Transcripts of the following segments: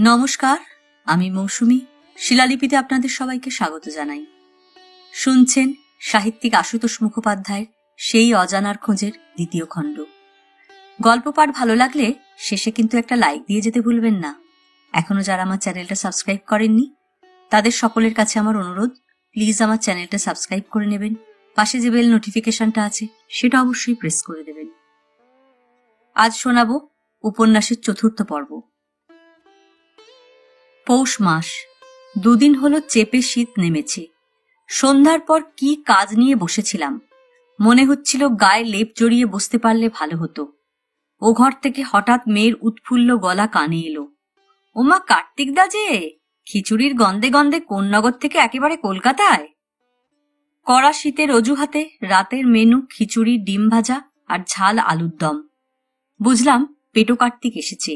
নমস্কার, আমি মৌসুমী। শিলালিপিতে আপনাদের সবাইকে স্বাগত জানাই। শুনছেন সাহিত্যিক আশুতোষ মুখোপাধ্যায়ের সেই অজানার খোঁজের দ্বিতীয় খণ্ড। গল্প পাঠ ভালো লাগলে শেষে কিন্তু একটা লাইক দিয়ে যেতে ভুলবেন না। এখনো যারা আমার চ্যানেলটা সাবস্ক্রাইব করেননি তাদের সকলের কাছে আমার অনুরোধ, প্লিজ আমার চ্যানেলটা সাবস্ক্রাইব করে নেবেন। পাশে যে বেল নোটিফিকেশনটা আছে সেটা অবশ্যই প্রেস করে দেবেন। আজ শোনাবো উপন্যাসের চতুর্থ পর্ব। পৌষ মাস। দুদিন হলো চেপে শীত নেমেছে। সন্ধ্যার পর কি কাজ নিয়ে বসেছিলাম, মনে হচ্ছিল গায়ে লেপ জড়িয়ে বসতে পারলে ভালো হতো। ও ঘর থেকে হঠাৎ মেয়ের উৎফুল্ল গলা কানে এলো। ওমা, কার্তিক দা যে খিচুড়ির গন্ধে গন্ধে কোন নগর থেকে একেবারে কলকাতায়। কড়া শীতের অজুহাতে রাতের মেনু খিচুড়ি, ডিম ভাজা আর ঝাল আলুর দম। বুঝলাম পেটো কার্তিক এসেছে,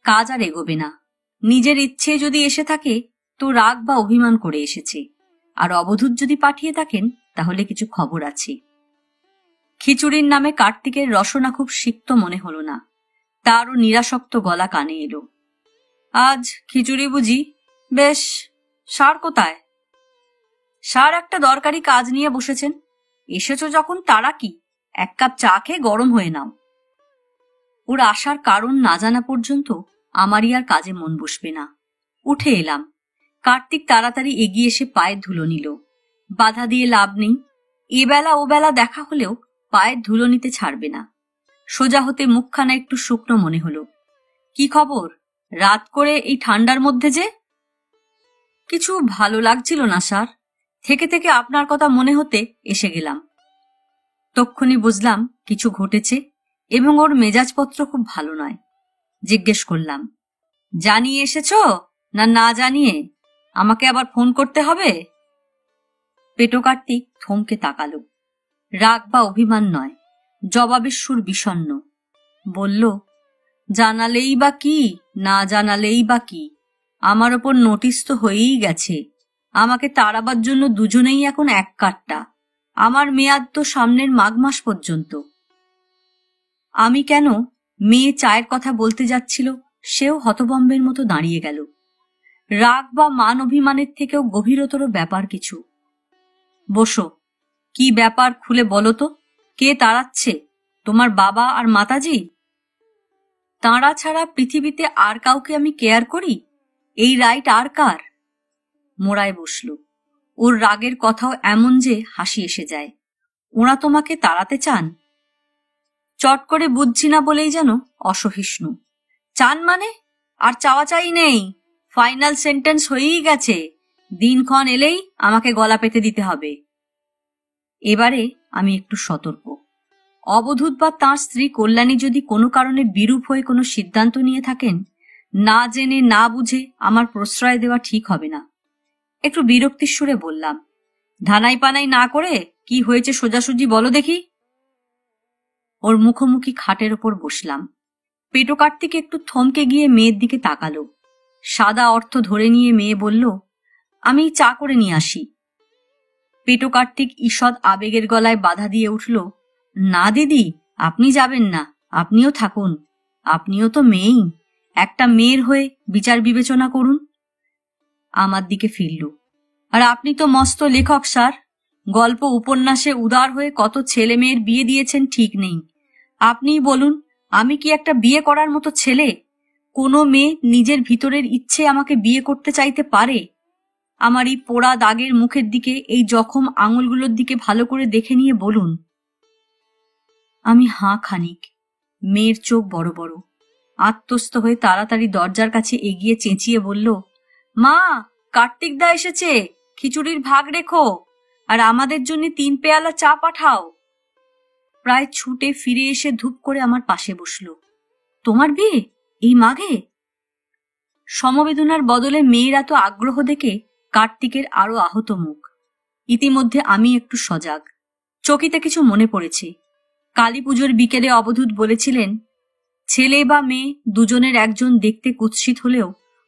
কাজ আর এগোবে না। নিজের ইচ্ছে যদি এসে থাকে তো রাগ বা অভিমান করে এসেছে, আর অবধূত যদি পাঠিয়ে থাকেন তাহলে কিছু খবর আছে। খিচুড়ির নামে কার্তিকের রসনা খুব সিক্ত মনে হলো না, তারও নিরাসক্ত গলা কানে এলো। আজ খিচুড়ি বুঝি? বেশ, সার কোথায়? সার একটা দরকারি কাজ নিয়ে বসেছেন, এসেছ যখন তারা কি, এক কাপ চা খেয়ে গরম হয়ে নাও। ওর আসার কারণ না জানা পর্যন্ত আমারই আর কাজে মন বসবে না। উঠে এলাম। কার্তিক তাড়াতাড়ি এগিয়ে এসে পায়ের ধুলো নিল। বাধা দিয়ে লাভ নেই, এবেলা ওবেলা দেখা হলেও পায়ের ধুলো নিতে ছাড়বে না। সোজা হতে মুখখানা একটু শুকনো মনে হলো। কি খবর রাত করে এই ঠান্ডার মধ্যে যে? কিছু ভালো লাগছিল না স্যার, থেকে থেকে আপনার কথা মনে হতে এসে গেলাম। তক্ষুনি বুঝলাম কিছু ঘটেছে এবং ওর মেজাজপত্র খুব ভালো নয়। জিজ্ঞেস করলাম, জানিয়ে এসেছ না না জানিয়ে? আমাকে আবার ফোন করতে হবে? পেটো কার্তিক থমকে তাকালো। রাগ বা অভিমান নয়, জবাবের সুর বিষণ্ণ। বলল, জানালেই বা কি, না জানালেই বা কি, আমার ওপর নোটিশ তো হয়েই গেছে। আমাকে তাড়াবার জন্য দুজনেই এখন এক কাট্টা। আমার মেয়াদ তো সামনের মাঘ মাস পর্যন্ত। আমি কেন? মেয়ে চায়ের কথা বলতে যাচ্ছিল, সেও হতভম্বের মতো দাঁড়িয়ে গেল। রাগ বা মান অভিমানের থেকেও গভীরতর ব্যাপার কিছু। বসো। কি ব্যাপার খুলে বলো তো? কে তাড়াচ্ছে? তোমার বাবা আর মাতাজি? তাঁরা ছাড়া পৃথিবীতে আর কাউকে আমি কেয়ার করি? এই রাইট আর কার? মোড়ায় বসল। ওর রাগের কথাও এমন যে হাসি এসে যায়। ওরা তোমাকে তাড়াতে চান? চট করে বুঝছি না বলেই যেন অসহিষ্ণু। চান মানে? আর চাওয়া চাই নেই, ফাইনাল সেন্টেন্স হয়েই গেছে। দিনক্ষণ এলেই আমাকে গলা পেতে দিতে হবে। এবারে আমি একটু সতর্ক। অবধূত বা তাঁর স্ত্রী কল্যাণী যদি কোনো কারণে বিরূপ হয়ে কোনো সিদ্ধান্ত নিয়ে থাকেন, না জেনে না বুঝে আমার প্রশ্রয় দেওয়া ঠিক হবে না। একটু বিরক্তির সুরে বললাম, ধানাই পানাই না করে কি হয়েছে সোজাসুজি বলো দেখি। ওর মুখোমুখি খাটের ওপর বসলাম। পেটো কার্তিক একটু থমকে গিয়ে মেয়ের দিকে তাকালো। সাদা অর্থ ধরে নিয়ে মেয়ে বলল, আমি চা করে নিয়ে আসি। পেটো কার্তিক ঈষৎ আবেগের গলায় বাধা দিয়ে উঠল, না দিদি, আপনি যাবেন না, আপনিও থাকুন। আপনিও তো মেয়েই, একটা মেয়ের হয়ে বিচার বিবেচনা করুন। আমার দিকে ফিরল। আর আপনি তো মস্ত লেখক স্যার, গল্প উপন্যাসে উদার হয়ে কত ছেলে মেয়ের বিয়ে দিয়েছেন ঠিক নেই। আপনিই বলুন, আমি কি একটা বিয়ে করার মতো ছেলে? কোনো মেয়ে নিজের ভিতরের ইচ্ছে আমাকে বিয়ে করতে চাইতে পারে? আমার এই পোড়া দাগের মুখের দিকে, এই জখম আঙুলগুলোর দিকে ভালো করে দেখে নিয়ে বলুন। আমি হাঁ খানিক। মেয়ের চোখ বড় বড়। আত্মস্থ হয়ে তাড়াতাড়ি দরজার কাছে এগিয়ে চেঁচিয়ে বলল, মা, কার্তিক দা এসেছে, খিচুড়ির ভাগ রেখো, আর আমাদের জন্য 3 পেয়ালা চা পাঠাও। প্রায় ছুটে ফিরে এসে ধূপ করে আমার পাশে বসল। তোমার বিয়ে এই মাঘে? সমবেদনার বদলে মেয়ের এত আগ্রহ দেখে কার্তিকের আরো আহত মুখ। ইতিমধ্যে আমি একটু সজাগ। চকিতে কিছু মনে পড়েছে। কালী পুজোর বিকেলে অবধূত বলেছিলেন, ছেলে বা মেয়ে দুজনের একজন দেখতে কুৎসিত হলেও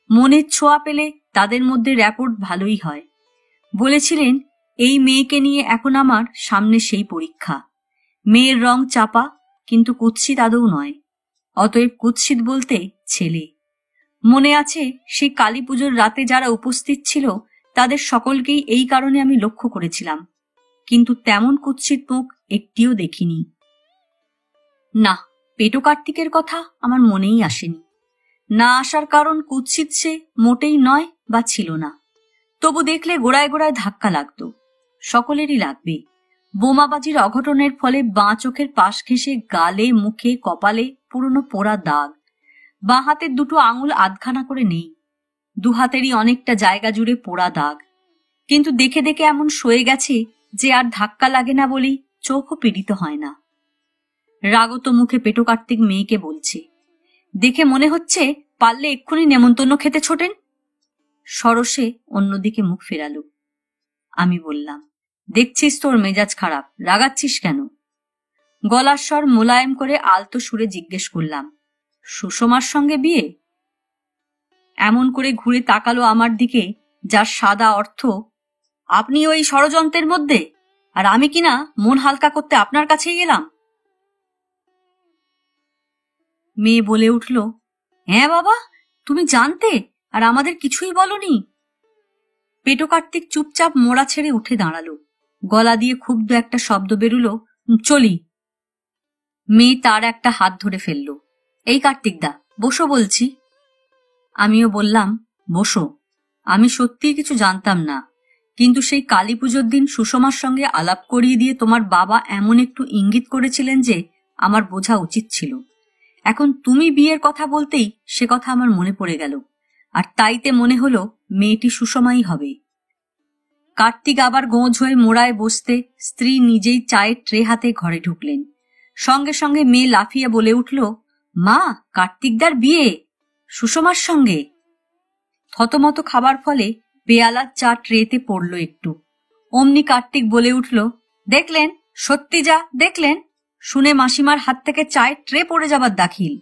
মনের ছোঁয়া পেলে তাদের মধ্যে র্যাপোর্ট ভালোই হয়। বলেছিলেন, এই মেয়েকে নিয়ে এখন আমার সামনে সেই পরীক্ষা। মেয়ের রং চাপা, কিন্তু কুৎসিত আদৌ নয়। অতএব কুৎসিত বলতে ছেলে। মনে আছে সেই কালী পুজোর রাতে যারা উপস্থিত ছিল তাদের সকলকেই এই কারণে আমি লক্ষ্য করেছিলাম, কিন্তু তেমন কুৎসিত মুখ একটিও দেখিনি। না, পেটো কার্তিকের কথা আমার মনেই আসেনি। না আসার কারণ কুৎসিত সে মোটেই নয় বা ছিল না। তবু দেখলে গোড়ায় গোড়ায় ধাক্কা লাগতো, সকলেরই লাগবে। বোমাবাজির অঘটনের ফলে বাঁ চোখের পাশ ঘেঁষে গালে, মুখে, কপালে পুরনো পোড়া দাগ। বাঁ হাতের দুটো আঙুল আধখানা করে নেই, দু হাতেরই অনেকটা জায়গা জুড়ে পোড়া দাগ। কিন্তু দেখে দেখে এমন সয়ে গেছে যে আর ধাক্কা লাগে না বলেই চোখও পীড়িত হয় না। রাগত মুখে পেটো কার্তিক মেয়েকে বলছে, দেখে মনে হচ্ছে পারলে এক্ষুনি নেমন্তন্ন খেতে ছোটেন। সরসে অন্যদিকে মুখ ফেরালো। আমি বললাম, দেখছিস তোর মেজাজ খারাপ, রাগাচ্ছিস কেন? গলার স্বর মোলায়েম করে আলতো সুরে জিজ্ঞেস করলাম, সুষমার সঙ্গে বিয়ে? এমন করে ঘুরে তাকালো আমার দিকে, যার সাদা অর্থ, আপনি ওই ষড়যন্ত্রের মধ্যে, আর আমি কিনা মন হালকা করতে আপনার কাছেই এলাম। মেয়ে বলে উঠল, হ্যাঁ বাবা, তুমি জানতে আর আমাদের কিছুই বলনি। পেটো কার্তিক চুপচাপ মোড়া ছেড়ে উঠে দাঁড়ালো। গলা দিয়ে ক্ষুব্ধ একটা শব্দ বেরুলো, চলি। মেয়ে তার একটা হাত ধরে ফেলল। এই কার্তিকদা, বসো বলছি। আমিও বললাম, বসো। আমি সত্যিই কিছু জানতাম না, কিন্তু সেই কালী পুজোর দিন সুষমার সঙ্গে আলাপ করিয়ে দিয়ে তোমার বাবা এমন একটু ইঙ্গিত করেছিলেন যে আমার বোঝা উচিত ছিল। এখন তুমি বিয়ের কথা বলতেই সে কথা আমার মনে পড়ে গেল, আর তাইতে মনে হলো মেয়েটি সুষমাই হবে। কার্তিক আবার গোঁজ হয়ে মোড়ায় বসতে স্ত্রী নিজেই চায়ের ট্রে হাতে ঘরে ঢুকলেন। সঙ্গে সঙ্গে মেয়ে লাফিয়ে বলে উঠল, মা, কার্তিকদার বিয়ে সুষমার সঙ্গে। থতমত খাবার ফলে পেয়ালার চা ট্রেতে পড়ল একটু। অমনি কার্তিক বলে উঠল, দেখলেন, সত্যি যা দেখলেন? শুনে মাসিমার হাত থেকে চায়ের ট্রে পড়ে যাবার দাখিল।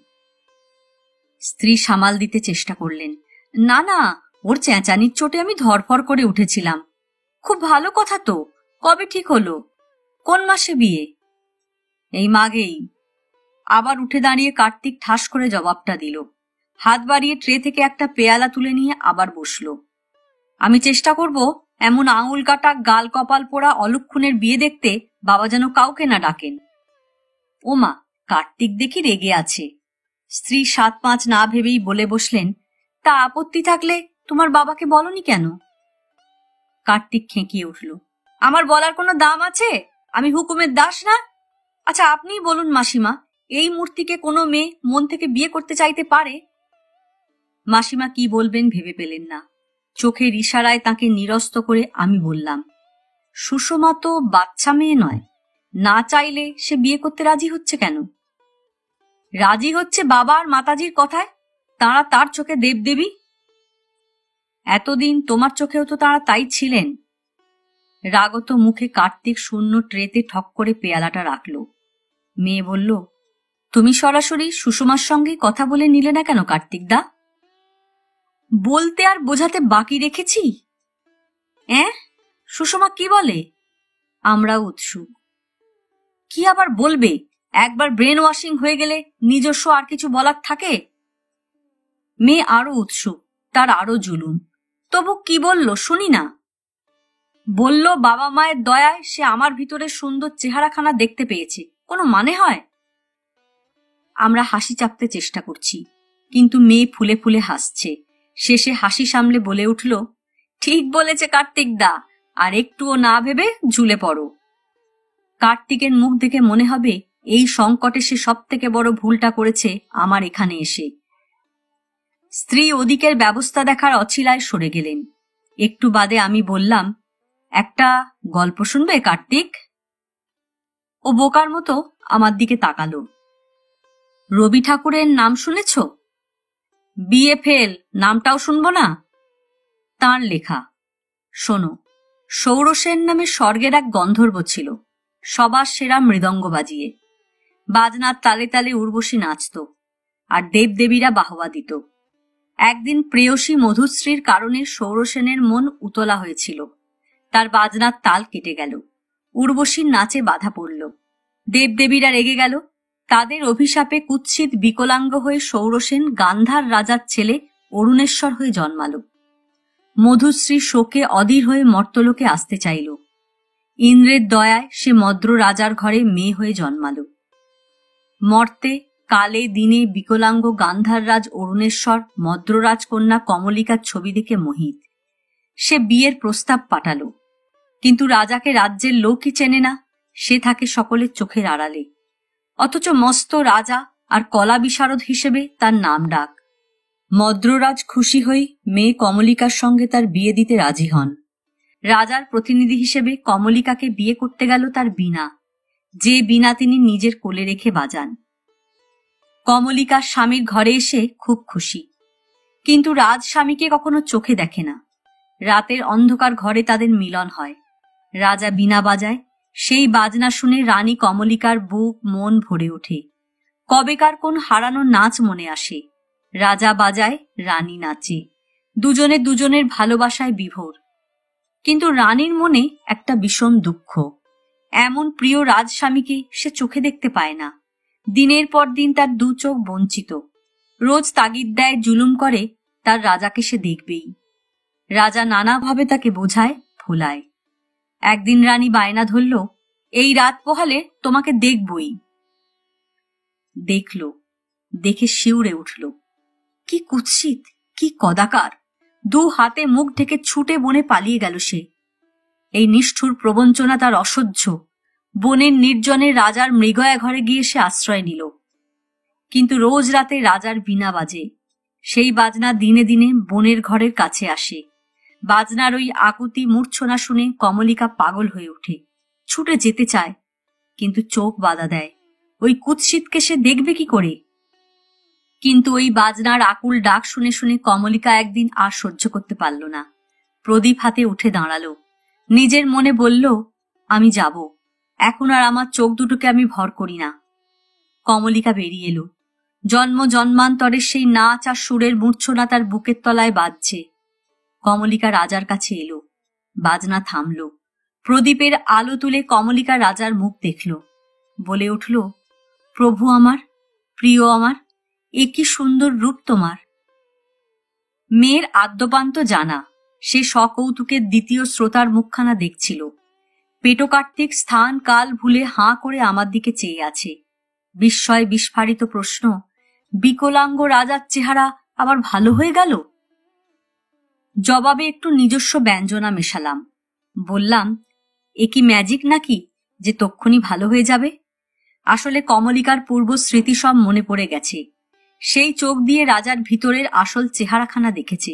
স্ত্রী সামাল দিতে চেষ্টা করলেন, না না, ওর চেঁচানির চোটে আমি ধরফর করে উঠেছিলাম। খুব ভালো কথা তো, কবে ঠিক হলো? কোন মাসে বিয়ে? এই মাগেই। আবার উঠে দাঁড়িয়ে কার্তিক ঠাস করে জবাবটা দিল। হাত বাড়িয়ে ট্রে থেকে একটা পেয়ালা তুলে নিয়ে আবার বসল। আমি চেষ্টা করব এমন আঙুল কাটা, গাল কপাল পোড়া অলক্ষণের বিয়ে দেখতে বাবা যেন কাউকে না ডাকেন। ওমা, কার্তিক দেখি রেগে আছে। স্ত্রী ৭-৫ না ভেবেই বলে বসলেন, তা আপত্তি থাকলে তোমার বাবাকে বলনি কেন? কার্তিক খেঁকিয়ে উঠল, আমার বলার কোনো দাম আছে? আমি হুকুমের দাস না? আচ্ছা আপনিই বলুন মাসিমা, এই মূর্তিকে কোনো মেয়ে মন থেকে বিয়ে করতে চাইতে পারে? মাসিমা কি বলবেন ভেবে পেলেন না। চোখের ইশারায় তাকে নিরস্ত করে আমি বললাম, সুষমা তো বাচ্চা মেয়ে নয়, না চাইলে সে বিয়ে করতে রাজি হচ্ছে কেন? রাজি হচ্ছে বাবা আর মাতাজির কথায়, তাঁরা তার চোখে দেবদেবী। এতদিন তোমার চোখেও তো তাঁরা তাই ছিলেন। রাগত মুখে কার্তিক শূন্য ট্রেতে ঠক করে পেয়ালাটা রাখল। মেয়ে বলল, তুমি সরাসরি সুষমার সঙ্গে কথা বলে নিলে না কেন কার্তিকদা? বলতে আর বোঝাতে বাকি রেখেছি। সুষমা কি বলে? আমরাও উৎসুক। কি আবার বলবে? একবার ব্রেন ওয়াশিং হয়ে গেলে নিজস্ব আর কিছু বলার থাকে? মেয়ে আরো উৎসুক, তার আরো জুলুম। তবু কি বলল শুনি না। বলল বাবা মায়ের দয়ায় সে আমার ভিতরে সুন্দর চেহারাখানা দেখতে পেয়েছে। কোনো মানে হয়? আমরা হাসি চাপতে চেষ্টা করছি, কিন্তু মেয়ে ফুলে ফুলে হাসছে। শেষে হাসি সামলে বলে উঠল, ঠিক বলেছে কার্তিকদা, আর একটুও না ভেবে ঝুলে পড়ো। কার্তিকের মুখ দেখে মনে হবে এই সংকটে সে সব থেকে বড় ভুলটা করেছে আমার এখানে এসে। স্ত্রী ওদিকের ব্যবস্থা দেখার অছিলায় সরে গেলেন। একটু বাদে আমি বললাম, একটা গল্প শুনবে কার্তিক? ও বোকার মতো আমার দিকে তাকালো। রবি ঠাকুরের নাম শুনেছ? বিয়ে ফেল, নামটাও শুনবো না? তাঁর লেখা। শোনো, সৌরসেন নামে স্বর্গের এক গন্ধর্ব ছিল, সবার সেরা মৃদঙ্গ বাজিয়ে। বাজনার তালে তালে উর্বশী নাচত, আর দেবদেবীরা বাহবা দিত। একদিন প্রেয়সী মধুশ্রীর কারণে সৌরসেনের মন উতলা হয়েছিল। তার বাজনার তাল কেটে গেল, উর্বশীর নাচে বাধা পড়ল। দেবদেবীরা রেগে গেল। তাদের অভিশাপে কুৎসিত বিকলাঙ্গ হয়ে সৌরসেন গান্ধার রাজার ছেলে অরুণেশ্বর হয়ে জন্মালো। মধুশ্রী শোকে অধীর হয়ে মর্তলোকে আসতে চাইল। ইন্দ্রের দয়ায় সে মদ্র রাজার ঘরে মেয়ে হয়ে জন্মালো। মর্তে কালে দিনে বিকলাঙ্গ গান্ধাররাজ অরুণেশ্বর মদ্ররাজকন্যা কমলিকার ছবি দেখে মোহিত। সে বিয়ের প্রস্তাব পাঠাল, কিন্তু রাজাকে রাজ্যের লোকই চেনে না, সে থাকে সকলের চোখের আড়ালে। অথচ মস্ত রাজা আর কলা বিশারদ হিসেবে তার নাম ডাক। মদ্ররাজ খুশি হয়ে মেয়ে কমলিকার সঙ্গে তার বিয়ে দিতে রাজি হন। রাজার প্রতিনিধি হিসেবে কমলিকাকে বিয়ে করতে গেল তার বীণা, যে বীণা তিনি নিজের কোলে রেখে বাজান। কমলিকার স্বামীর ঘরে এসে খুব খুশি, কিন্তু রাজ স্বামীকে কখনো চোখে দেখে না। রাতের অন্ধকার ঘরে তাদের মিলন হয়। রাজা বীণা বাজায়, সেই বাজনা শুনে রানী কমলিকার বুক মন ভরে ওঠে। কবেকার কোন হারানো নাচ মনে আসে। রাজা বাজায়, রানী নাচে, দুজনে দুজনের ভালোবাসায় বিভোর। কিন্তু রানীর মনে একটা বিষম দুঃখ। এমন প্রিয় রাজস্বামীকে সে চোখে দেখতে পায় না। দিনের পর দিন তার দু চোখ বঞ্চিত। রোজ তাগিদ দেয়, জুলুম করে, তার রাজাকে সে দেখবেই। রাজা নানাভাবে তাকে বোঝায়, ভোলায়। একদিন রানী বায়না ধরল, এই রাত পোহালে তোমাকে দেখবই। দেখল, দেখে শিউরে উঠল। কি কুৎসিত, কি কদাকার! দু হাতে মুখ ঢেকে ছুটে বনে পালিয়ে গেল সে। এই নিষ্ঠুর প্রবঞ্চনা তার অসহ্য। বনের নির্জনে রাজার মৃগয়া ঘরে গিয়ে সে আশ্রয় নিল। কিন্তু রোজ রাতে রাজার বীণা বাজে। সেই বাজনা দিনে দিনে বনের ঘরের কাছে আসে। বাজনার ওই আকুতি মূর্ছনা শুনে কমলিকা পাগল হয়ে ওঠে, ছুটে যেতে চায়, কিন্তু চোখ বাধা দেয়। ওই কুৎসিতকে সে দেখবে কি করে? কিন্তু ওই বাজনার আকুল ডাক শুনে শুনে কমলিকা একদিন আর সহ্য করতে পারল না। প্রদীপ হাতে উঠে দাঁড়ালো। নিজের মনে বলল, আমি যাব, এখন আর আমার চোখ দুটোকে আমি ভর করি না। কমলিকা বেরিয়ে এলো। জন্ম জন্মান্তরের সেই নাচ আর সুরের মূর্ছনা তার বুকের তলায় বাজছে। কমলিকা রাজার কাছে এলো। বাজনা থামল। প্রদীপের আলো তুলে কমলিকা রাজার মুখ দেখল। বলে উঠল, প্রভু আমার, প্রিয় আমার, এ কি সুন্দর রূপ তোমার। মেয়ের আদ্যপান্ত জানা, সে সকৌতুকের দ্বিতীয় শ্রোতার মুখখানা দেখছিল। পেটোকার্তিক স্থান কাল ভুলে হাঁ করে আমার দিকে চেয়ে আছে। বিস্ময় বিস্ফারিত প্রশ্ন, বিকলাঙ্গ রাজার চেহারা আবার ভালো হয়ে গেল? জবাবে একটু নিজস্ব ব্যঞ্জনা মেশালাম। বললাম, এ কি ম্যাজিক নাকি যে তক্ষুনি ভালো হয়ে যাবে? আসলে কমলিকার পূর্ব স্মৃতি সব মনে পড়ে গেছে। সেই চোখ দিয়ে রাজার ভিতরের আসল চেহারাখানা দেখেছে।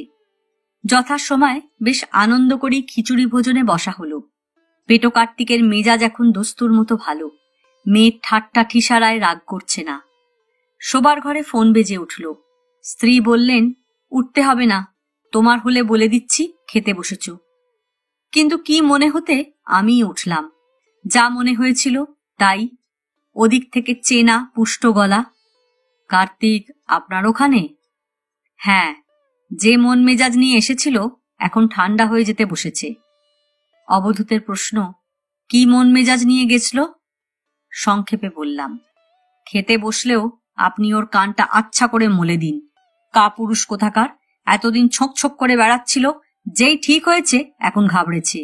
যথাসময় বেশ আনন্দ করে খিচুড়ি ভোজনে বসা হলো। পেটোকার্তিকের মেজাজ এখন দস্তুর মতো ভালো। মেয়ের ঠাট্টা ঠিসারায় রাগ করছে না। শোবার ঘরে ফোন বেজে উঠল। স্ত্রী বললেন, উঠতে হবে না, তোমার হলে বলে দিচ্ছি খেতে বসেছ। কিন্তু কি মনে হতে আমি উঠলাম। যা মনে হয়েছিল তাই। ওদিক থেকে চেনা পুষ্ট গলা, কার্তিক আপনার ওখানে? হ্যাঁ, যে মন মেজাজ নিয়ে এসেছিল এখন ঠান্ডা হয়ে যেতে বসেছে। অবধূতের প্রশ্ন, কি মন মেজাজ নিয়ে গেছিল? সংক্ষেপে বললাম, খেতে বসলেও আপনি ওর কানটা আচ্ছা করে মলে দিন। কাপুরুষ কোথাকার, এতদিন ছোঁক ছোঁক করে বেড়াচ্ছিল, যেই ঠিক হয়েছে এখন ঘাবড়েছে।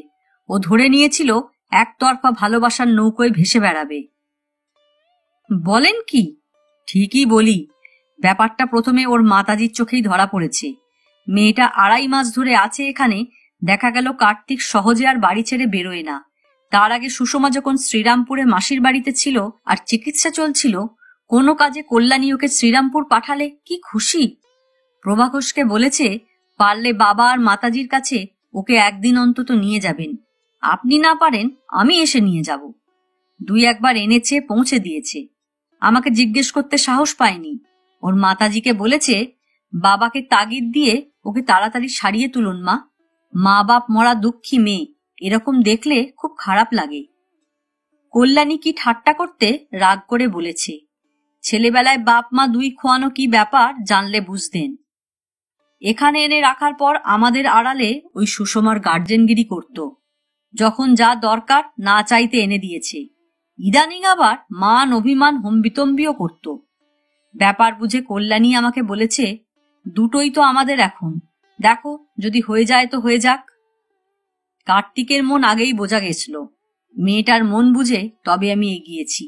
ও ধরে নিয়েছিল একতরফা ভালোবাসার নৌকোয় ভেসে বেড়াবে। বলেন কি? ঠিকই বলি। ব্যাপারটা প্রথমে ওর মাতাজির চোখেই ধরা পড়েছে। মেয়েটা 2.5 মাস ধরে আছে এখানে। দেখা গেল কার্তিক সহজে আর বাড়ি ছেড়ে বেরোয় না। তার আগে সুষমা যখন শ্রীরামপুরে মাসির বাড়িতে ছিল আর চিকিৎসা চলছিল, কোনো কাজে কল্যাণী ওকে শ্রীরামপুর পাঠালে কি খুশি। প্রভা ঘোষকে বলেছে, পারলে বাবা আর মাতাজির কাছে ওকে একদিন অন্তত নিয়ে যাবেন। আপনি না পারেন আমি এসে নিয়ে যাব। 2 একবার এনেছে, পৌঁছে দিয়েছে। আমাকে জিজ্ঞেস করতে সাহস পায়নি। ওর মাতাজিকে বলেছে, বাবাকে তাগিদ দিয়ে ওকে তাড়াতাড়ি সারিয়ে তুলুন মা। মা বাপ মরা দুঃখী মেয়ে, এরকম দেখলে খুব খারাপ লাগে। কল্যাণী কি ঠাট্টা করতে রাগ করে বলেছে, ছেলেবেলায় বাপ মা 2 খোয়ানো কি ব্যাপার জানলে বুঝতেন। এখানে এনে রাখার পর আমাদের আড়ালে ওই সুষমার গার্জেনগিরি করত। যখন যা দরকার না চাইতে এনে দিয়েছে। ইদানিং আবার মান অভিমান হম্বিতম্বিও করত। ব্যাপার বুঝে কল্যাণী আমাকে বলেছে, দুটোই তো আমাদের এখন। দেখো, যদি হয়ে যায় তো হয়ে যাক। কার্তিকের মন আগেই বোঝা গেছিল। মেয়েটার মন বুঝে তবে আমি এগিয়েছি।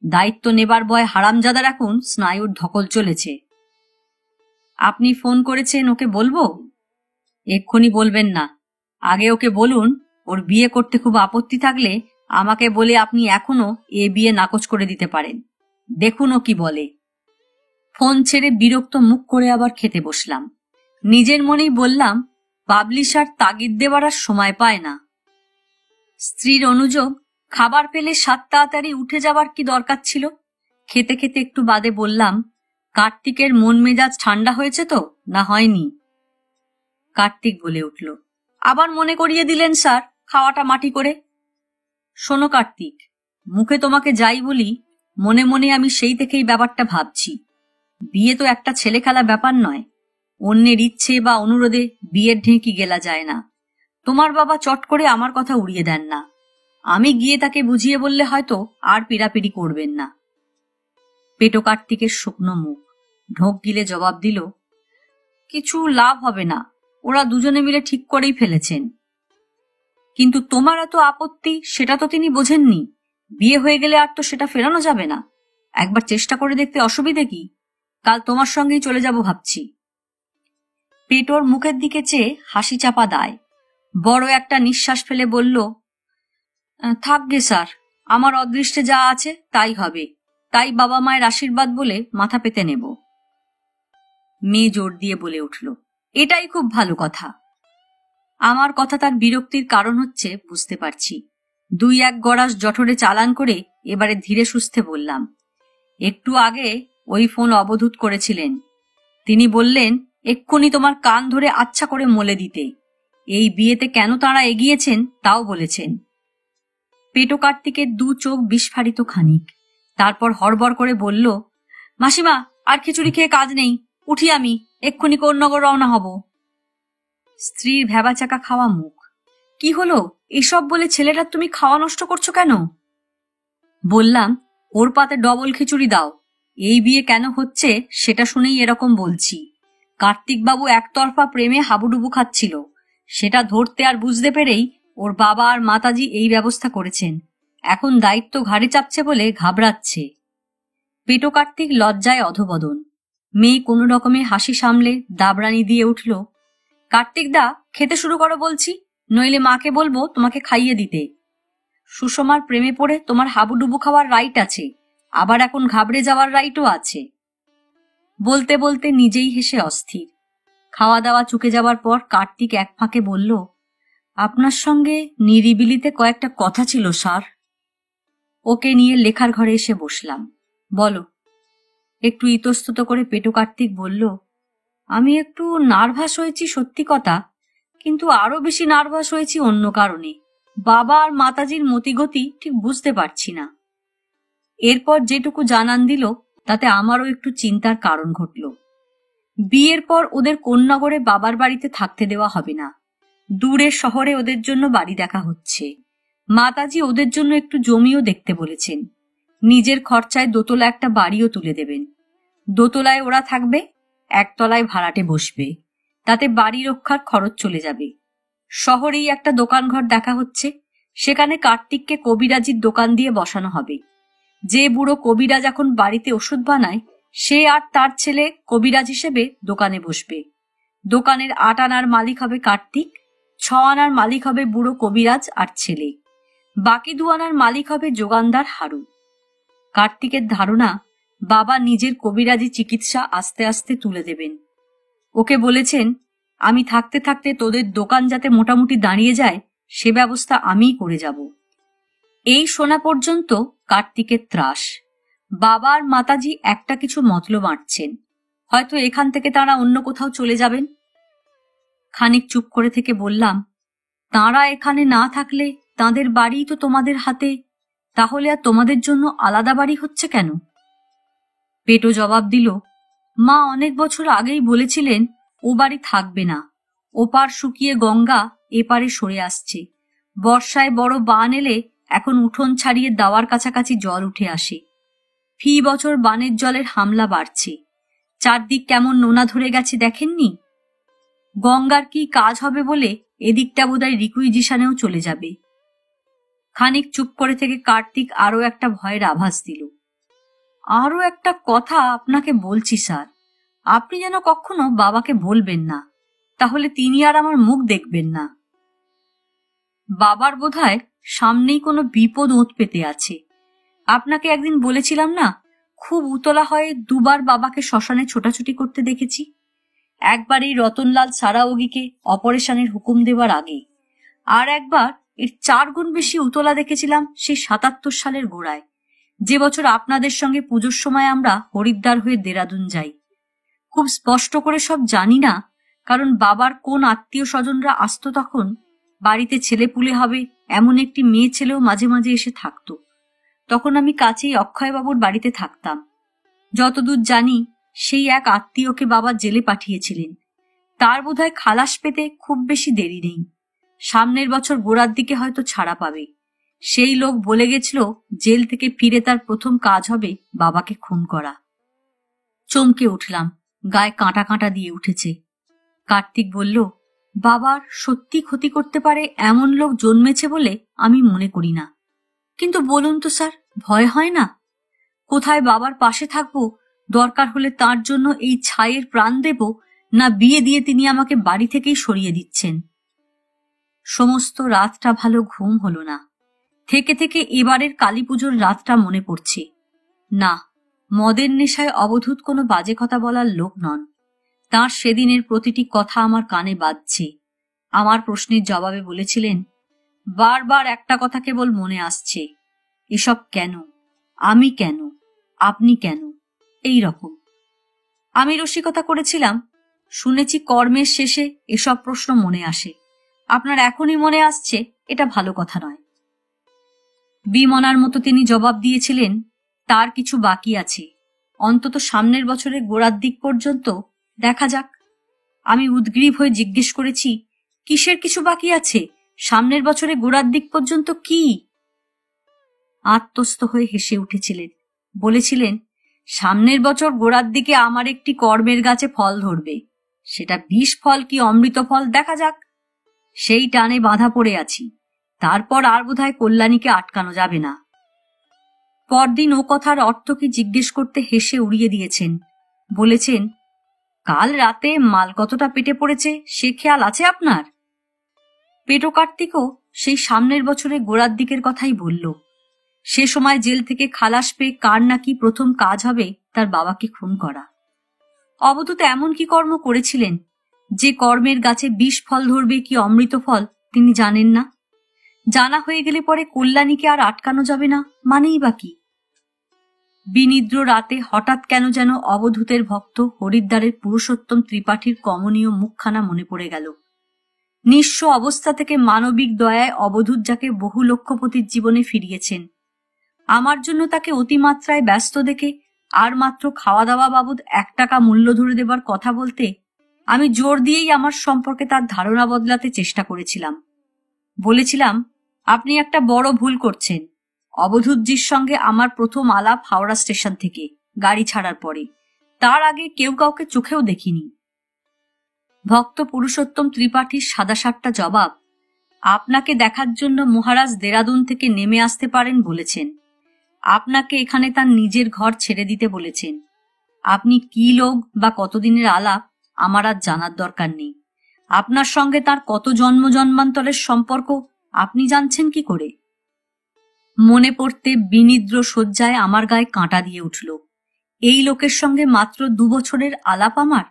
দায়িত্ব নেবার ভয় হারামজাদার এখন স্নায়ুর ধকল চলেছে। আপনি ফোন করেছেন, ওকে বলবো? এক্ষুনি বলবেন না, আগে ওকে বলুন ওর বিয়ে করতে খুব আপত্তি থাকলে আমাকে বলে আপনি এখনো এ বিয়ে নাকচ করে দিতে পারেন। দেখুন ও কি বলে। ফোন ছেড়ে বিরক্ত মুখ করে আবার খেতে বসলাম। নিজের মনেই বললাম, পাবলিশার তাগিদ দেওয়ার আর সময় পায় না। স্ত্রীর অনুযোগ, খাবার পেলে সাত তাড়াতাড়ি উঠে যাবার কি দরকার ছিল? খেতে খেতে একটু বাদে বললাম, কার্তিকের মন মেজাজ ঠান্ডা হয়েছে তো, না হয়নি? কার্তিক বলে উঠল, আবার মনে করিয়ে দিলেন স্যার খাওয়াটা মাটি করে। শোনো কার্তিক, মুখে তোমাকে যাই বলি, মনে মনে আমি সেই থেকেই ব্যাপারটা ভাবছি। বিয়ে তো একটা ছেলে খেলা ব্যাপার নয়। অন্যের ইচ্ছে বা অনুরোধে বিয়ের ঢেঁকি গেলা যায় না। তোমার বাবা চট করে আমার কথা উড়িয়ে দেন না। আমি গিয়ে তাকে বুঝিয়ে বললে হয়তো আর পিড়াপিড়ি করবেন না। পেটো কার্তিকের শুকনো মুখ ঢোক গিলে জবাব দিল, কিছু লাভ হবে না, ওরা দুজনে মিলে ঠিক করেই ফেলেছেন। কিন্তু তোমার এত আপত্তি, সেটা তো তিনি বোঝেননি। বিয়ে হয়ে গেলে আর তো সেটা ফেরানো যাবে না। একবার চেষ্টা করে দেখতে অসুবিধে কি? কাল তোমার সঙ্গেই চলে যাব ভাবছি। পেটোর মুখের দিকে চেয়ে হাসি চাপা দায়। বড় একটা নিঃশ্বাস ফেলে বলল, থাকবে স্যার, আমার অদৃষ্টে যা আছে তাই হবে। তাই বাবা মায়ের আশীর্বাদ বলে মাথা পেতে নেব। মেয়ে জোর দিয়ে বলে উঠল, এটাই খুব ভালো কথা। আমার কথা তার বিরক্তির কারণ হচ্ছে বুঝতে পারছি। দুই এক গড়াস জঠরে চালান করে এবারে ধীরে সুস্থে বললাম, একটু আগে ওই ফোন অবধূত করেছিলেন। তিনি বললেন এক্ষুনি তোমার কান ধরে আচ্ছা করে মলে দিতে। এই বিয়েতে কেন তাঁরা এগিয়েছেন তাও বলেছেন। পেটো কার্তিকের দু চোখ বিস্ফারিত খানিক, তারপর হড়বড় করে বলল, মাসিমা, আর খিচুড়ি খেয়ে কাজ নেই, উঠি আমি, এক্ষুনি কোন্নগর রওনা হব। স্ত্রীর ভ্যাবাচাকা খাওয়া মুখ। কি হলো, এসব বলে ছেলেটার তুমি খাওয়া নষ্ট করছো কেন? বললাম, ওর পাতে ডবল খিচুড়ি দাও। এই বিয়ে কেন হচ্ছে সেটা শুনেই এরকম বলছি। কার্তিকবাবু একতরফা প্রেমে হাবুডুবু খাচ্ছিল, সেটা ধরতে আর বুঝতে পেরেই ওর বাবা আর মাতাজি এই ব্যবস্থা করেছেন। এখন দায়িত্ব ঘাড়ে চাপছে বলে ঘাবড়াচ্ছে। পেটো কার্তিক লজ্জায় অধবদন। মেয়ে কোনো রকমে হাসি সামলে দাবরানি দিয়ে উঠল, কার্তিক দা, খেতে শুরু করো বলছি, নইলে মাকে বলবো তোমাকে খাইয়ে দিতে। সুষমার প্রেমে পড়ে তোমার হাবুডুবু খাওয়ার রাইট আছে, আবার এখন ঘাবড়ে যাওয়ার রাইটও আছে। বলতে বলতে নিজেই হেসে অস্থির। খাওয়া দাওয়া চুকে যাবার পর কার্তিক এক ফাঁকে বলল, আপনার সঙ্গে নিরিবিলিতে কয়েকটা কথা ছিল স্যার। ওকে নিয়ে লেখার ঘরে এসে বসলাম। বলো। একটু ইতস্তত করে পেটো কার্তিক বলল, আমি একটু নার্ভাস হয়েছি সত্যি কথা, কিন্তু আরো বেশি নার্ভাস হয়েছি অন্য কারণে। বাবা আর মাতাজির মতিগতি ঠিক বুঝতে পারছি না। এরপর যেটুকু জানান দিল তাতে আমারও একটু চিন্তার কারণ ঘটল। বিয়ের পর ওদের কোন্নগরে বাবার বাড়িতে থাকতে দেওয়া হবে না। দূরের শহরে ওদের জন্য বাড়ি দেখা হচ্ছে। মাতাজি ওদের জন্য একটু জমিও দেখতে বলেছেন। নিজের খরচায় দোতলা একটা বাড়িও তুলে দেবেন। দোতলায় ওরা থাকবে, একতলায় ভাড়াটে বসবে। তাতে বাড়ি রক্ষার খরচ চলে যাবে। শহরেই একটা দোকানঘর দেখা হচ্ছে, সেখানে কার্তিককে কবিরাজির দোকান দিয়ে বসানো হবে। যে বুড়ো কবিরাজ এখন বাড়িতে ওষুধ বানায়, সে আর তার ছেলে কবিরাজ হিসেবে দোকানে বসবে। দোকানের 8 আনার মালিক হবে কার্তিক, 6 আনার মালিক হবে বুড়ো কবিরাজ আর ছেলে, বাকি 2 আনার মালিক হবে যোগানদার হারু। কার্তিকের ধারণা, বাবা নিজের কবিরাজি চিকিৎসা আস্তে আস্তে তুলে দেবেন। ওকে বলেছেন, আমি থাকতে থাকতে তোদের দোকান যাতে মোটামুটি দাঁড়িয়ে যায় সে ব্যবস্থা আমিই করে যাব। এই শোনা পর্যন্ত কার্তিকের ত্রাস। বাবা আর মাতাজি একটা কিছু মতলব আঁটছেন, হয়তো এখান থেকে তারা অন্য কোথাও চলে যাবেন। খানিক চুপ করে থেকে বললাম, তাঁরা এখানে না থাকলে তাঁদের বাড়ি তো তোমাদের হাতে, তাহলে আর তোমাদের জন্য আলাদা বাড়ি হচ্ছে কেন? পেটো জবাব দিল, মা অনেক বছর আগেই বলেছিলেন ও বাড়ি থাকবে না। ওপার শুকিয়ে গঙ্গা এপারে সরে আসছে। বর্ষায় বড় বান এলে এখন উঠোন ছাড়িয়ে দাওয়ার কাছাকাছি জল উঠে আসে। ফি বছর বানের জলের হামলা বাড়ছে। চারদিক কেমন নোনা ধরে গেছে দেখেননি? গঙ্গার কি কাজ হবে বলে এদিকটা বোধহয় রিকুইজিশনেও চলে যাবে। খানিক চুপ করে থেকে কার্তিক আরো একটা ভয়ের আভাস দিল। আরো একটা কথা আপনাকে বলছি স্যার, আপনি যেন কখনো বাবাকে বলবেন না, তাহলে তিনি আর আমার মুখ দেখবেন না। বাবার বোধহয় সামনেই কোনো বিপদ ওঁত পেতে আছে। আপনাকে একদিন বলেছিলাম না, খুব উতলা হয়ে দুবার বাবাকে শ্মশানে ছোটাছুটি করতে দেখেছি। একবার এই রতনলাল সারাওগিকে অপারেশনের হুকুম দেওয়ার আগে, আর একবার এর 4 গুণ বেশি উতলা দেখেছিলাম সেই 77 সালের গোড়ায়, যে বছর আপনাদের সঙ্গে পুজোর সময় আমরা হরিদ্বার হয়ে দেরাদুন যাই। খুব স্পষ্ট করে সব জানি না, কারণ বাবার কোন আত্মীয় স্বজনরা আসতো তখন। বাড়িতে ছেলেপুলে হবে এমন একটি মেয়ে ছেলেও মাঝে মাঝে এসে থাকতো। তখন আমি কাছেই অক্ষয়বাবুর বাড়িতে থাকতাম। যতদূর জানি সেই এক আত্মীয়কে বাবা জেলে পাঠিয়েছিলেন। তার বোধহয় খালাস পেতে খুব বেশি দেরি নেই, সামনের বছর গোড়ার দিকে হয়তো ছাড়া পাবে। সেই লোক বলে গেছিল জেল থেকে ফিরে তার প্রথম কাজ হবে বাবাকে খুন করা। চমকে উঠলাম, গায়ে কাঁটা কাঁটা দিয়ে উঠেছে। কার্তিক বলল, বাবার সত্যি ক্ষতি করতে পারে এমন লোক জন্মেছে বলে আমি মনে করি না। কিন্তু বলুন তো স্যার, ভয় হয় না? কোথায় বাবার পাশে থাকবো, দরকার হলে তার জন্য এই ছাইয়ের প্রাণ দেব, না বিয়ে দিয়ে তিনি আমাকে বাড়ি থেকেই সরিয়ে দিচ্ছেন? সমস্ত রাতটা ভালো ঘুম হলো না। থেকে থেকে এবারের কালী পুজোর রাতটা মনে পড়ছে। না, মদের নেশায় অবধূত কোনো বাজে কথা বলার লোক নন। তাঁর সেদিনের প্রতিটি কথা আমার কানে বাজছে। আমার প্রশ্নের জবাবে বলেছিলেন, বারবার একটা কথা কেবল মনে আসছে, এসব কেন, আমি কেন, আপনি কেন, এই রকম। আমি রসিকতা করেছিলাম, শুনেছি কর্মের শেষে এসব প্রশ্ন মনে আসে। আপনার এখনই মনে আসছে, এটা ভালো কথা নয়। বিমনার মতো তিনি জবাব দিয়েছিলেন, তার কিছু বাকি আছে, অন্তত সামনের বছরের গোড়ার দিক পর্যন্ত দেখা যাক। আমি উদ্গ্রীব হয়ে জিজ্ঞেস করেছি, কিসের কিছু বাকি আছে? সামনের বছরে গোড়ার দিক পর্যন্ত কি? আত্মস্থ হয়ে হেসে উঠেছিলেন, বলেছিলেন, সামনের বছর গোড়ার দিকে আমার একটি কর্মের গাছে ফল ধরবে, সেটা বিষ ফল কি অমৃত ফল দেখা যাক। সেই টানে বাঁধা পড়ে আছি, তারপর আর বোধহয় কল্যাণীকে আটকানো যাবে না। পরদিন ও কথার অর্থ কি জিজ্ঞেস করতে হেসে উড়িয়ে দিয়েছেন। বলেছেন, কাল রাতে মাল কতটা পেটে পড়েছে সে খেয়াল আছে আপনার? পেটো কার্তিকও সেই সামনের বছরে গোড়ার দিকের কথাই বলল। সে সময় জেল থেকে খালাস পেয়ে কার নাকি প্রথম কাজ হবে তার বাবাকে খুন করা। অবধূত এমন কি কর্ম করেছিলেন যে কর্মের গাছে বিষ ফল ধরবে কি অমৃত ফল তিনি জানেন না? জানা হয়ে গেলে পরে কল্যাণীকে আর আটকানো যাবে না মানেই বা কি? বিনিদ্র রাতে হঠাৎ কেন যেন অবধূতের ভক্ত হরিদ্বারের পুরুষোত্তম ত্রিপাঠীর কমনীয় মুখখানা মনে পড়ে গেল। নিঃস্ব অবস্থা থেকে মানবিক দয়ায় অবধূত যাকে বহু লক্ষপতির জীবনে ফিরিয়েছেন, আমার জন্য তাকে অতিমাত্রায় ব্যস্ত দেখে আর মাত্র খাওয়া দাওয়া বাবদ 1 টাকা মূল্য ধরে দেবার কথা বলতে আমি জোর দিয়েই আমার সম্পর্কে তার ধারণা বদলাতে চেষ্টা করেছিলাম। বলেছিলাম, আপনি একটা বড় ভুল করছেন। অবধূতজির সঙ্গে আমার প্রথম আলাপ হাওড়া স্টেশন থেকে গাড়ি ছাড়ার পরে, তার আগে কেউ কাউকে চোখেও দেখিনি। ভক্ত পুরুষোত্তম ত্রিপাঠীর সাদাসাট্টা জবাব, আপনাকে দেখার জন্য মহারাজ দেরাদুন থেকে নেমে আসতে পারেন বলেছেন। আপনাকে এখানে তার নিজের ঘর ছেড়ে দিতে বলেছেন। আপনি কি লোক বা কতদিনের আলাপ আমার আর জানার দরকার নেই। আপনার সঙ্গে তার কত জন্ম জন্মান্তরের সম্পর্ক আপনি জানছেন কি করে? মনে পড়তে বিনিদ্র শয্যায় আমার গায়ে কাঁটা দিয়ে উঠল। এই লোকের সঙ্গে মাত্র 2 বছরের আলাপ আমার,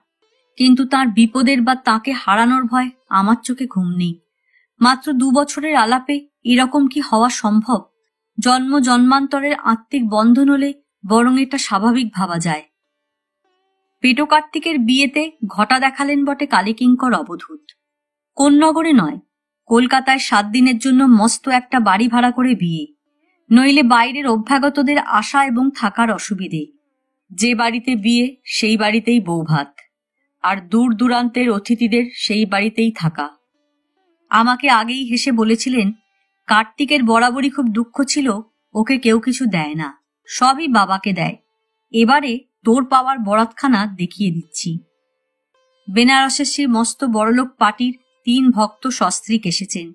কিন্তু তার বিপদের বা তাকে হারানোর ভয় আমার চোখে ঘুম নেই। মাত্র 2 বছরের আলাপে এরকম কি হওয়া সম্ভব? জন্ম জন্মান্তরের আত্মিক বন্ধন হলে বরং এটা স্বাভাবিক ভাবা যায়। পেটো কার্তিকের বিয়েতে ঘটা দেখালেন বটে কালীকিঙ্কর অবধূত। কোন নগরে নয়, কলকাতায় 7 দিনের জন্য মস্ত একটা বাড়ি ভাড়া করে বিয়ে, নইলে বাইরের অভ্যাগতদের আসা এবং থাকার অসুবিধে। যে বাড়িতে বিয়ে সেই বাড়িতেই বৌভাত, আর দূর দূরান্তের অতিথিদের সেই বাড়িতেই থাকা। আমাকে আগেই হেসে বলেছিলেন, কার্তিকের বরাবরই খুব দুঃখ ছিল ওকে কেউ কিছু দেয় না, সবই বাবাকে দেয়। এবারে তোর পাওয়ার বরাতখানা দেখিয়ে দিচ্ছি। বেনারসের সেই মস্ত বড়লোক পার্টির 3 ভক্ত সস্ত্রীক এসেছেন।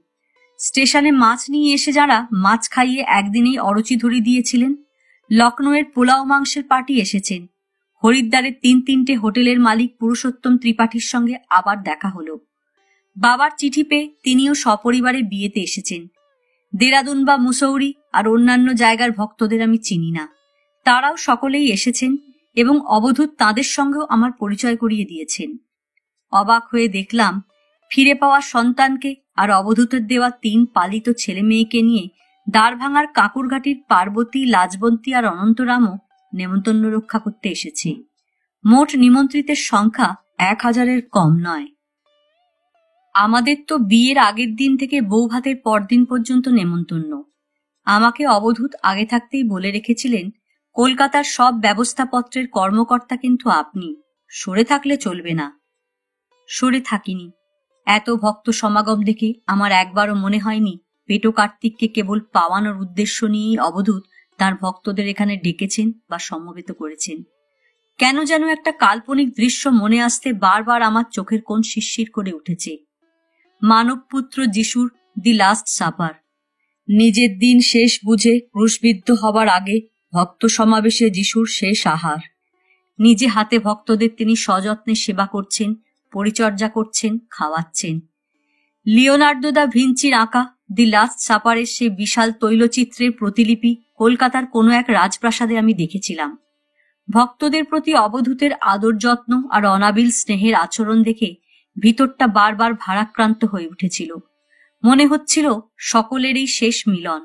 স্টেশনে মাছ নিয়ে এসে যারা মাছ খাইয়ে একদিনেই অরুচি ধরিয়ে দিয়েছিলেন। লখনৌয়ের পোলাও মাংসের পার্টি এসেছেন। হরিদ্বারের 3-3টে হোটেলের মালিক পুরুষোত্তম ত্রিপাঠীর সঙ্গে আবার দেখা হলো। বাবার চিঠি পেয়ে তিনিও সপরিবারে বিয়েতে এসেছেন। দেরাদুন বা মুসৌরি আর অন্যান্য জায়গার ভক্তদের আমি চিনি না, তারাও সকলেই এসেছেন এবং অবধূত তাঁদের সঙ্গেও আমার পরিচয় করিয়ে দিয়েছেন। অবাক হয়ে দেখলাম ফিরে পাওয়া সন্তানকে আর অবধূতের দেওয়া 3 পালিত ছেলে মেয়েকে নিয়ে দ্বারভাঙার কাকুরঘাটির পার্বতী, লাজবন্তী আর অনন্তরামও নেমন্তন্ন রক্ষা করতে এসেছে। মোট নিমন্ত্রিতের সংখ্যা 1000-এর কম নয়। আমাদের তো বিয়ের আগের দিন থেকে বউ ভাতের পরদিন পর্যন্ত নেমন্তন্ন। আমাকে অবধূত আগে থাকতেই বলে রেখেছিলেন, কলকাতার সব ব্যবস্থাপত্রের কর্মকর্তা কিন্তু আপনি, সরে থাকলে চলবে না। সরে থাকিনি। এত ভক্ত সমাগম দেখে আমার একবারও মনে হয়নি পেটো কার্তিককে কেবল পাওয়ানোর উদ্দেশ্য নিয়েই অবধূত তার ভক্তদের এখানে ডেকেছেন বা সমবেত করেছেন। কেন যেন একটা কাল্পনিক দৃশ্য মনে আসতে বারবার আমার চোখের কোণ শিরশির করে উঠেছে। মানবপুত্র যিশুর দি লাস্ট সাপার। নিজের দিন শেষ বুঝে ক্রুশবিদ্ধ হবার আগে ভক্ত সমাবেশে যিশুর শেষ আহার। নিজে হাতে ভক্তদের তিনি সযত্নে সেবা করছেন, পরিচর্যা করছেন, খাওয়াচ্ছেন। লিওনার্দো দা ভিঞ্চির আঁকা দি লাস্ট সাপারের সেই বিশাল তৈলচিত্রের প্রতিলিপি কলকাতার কোনো এক রাজপ্রাসাদে আমি দেখেছিলাম। ভক্তদের প্রতি অবধূতের আদর যত্ন আর অনাবিল স্নেহের আচরণ দেখে ভিতরটা বারবার ভারাক্রান্ত হয়ে উঠেছিল। মনে হচ্ছিল সকলেরই শেষ মিলন।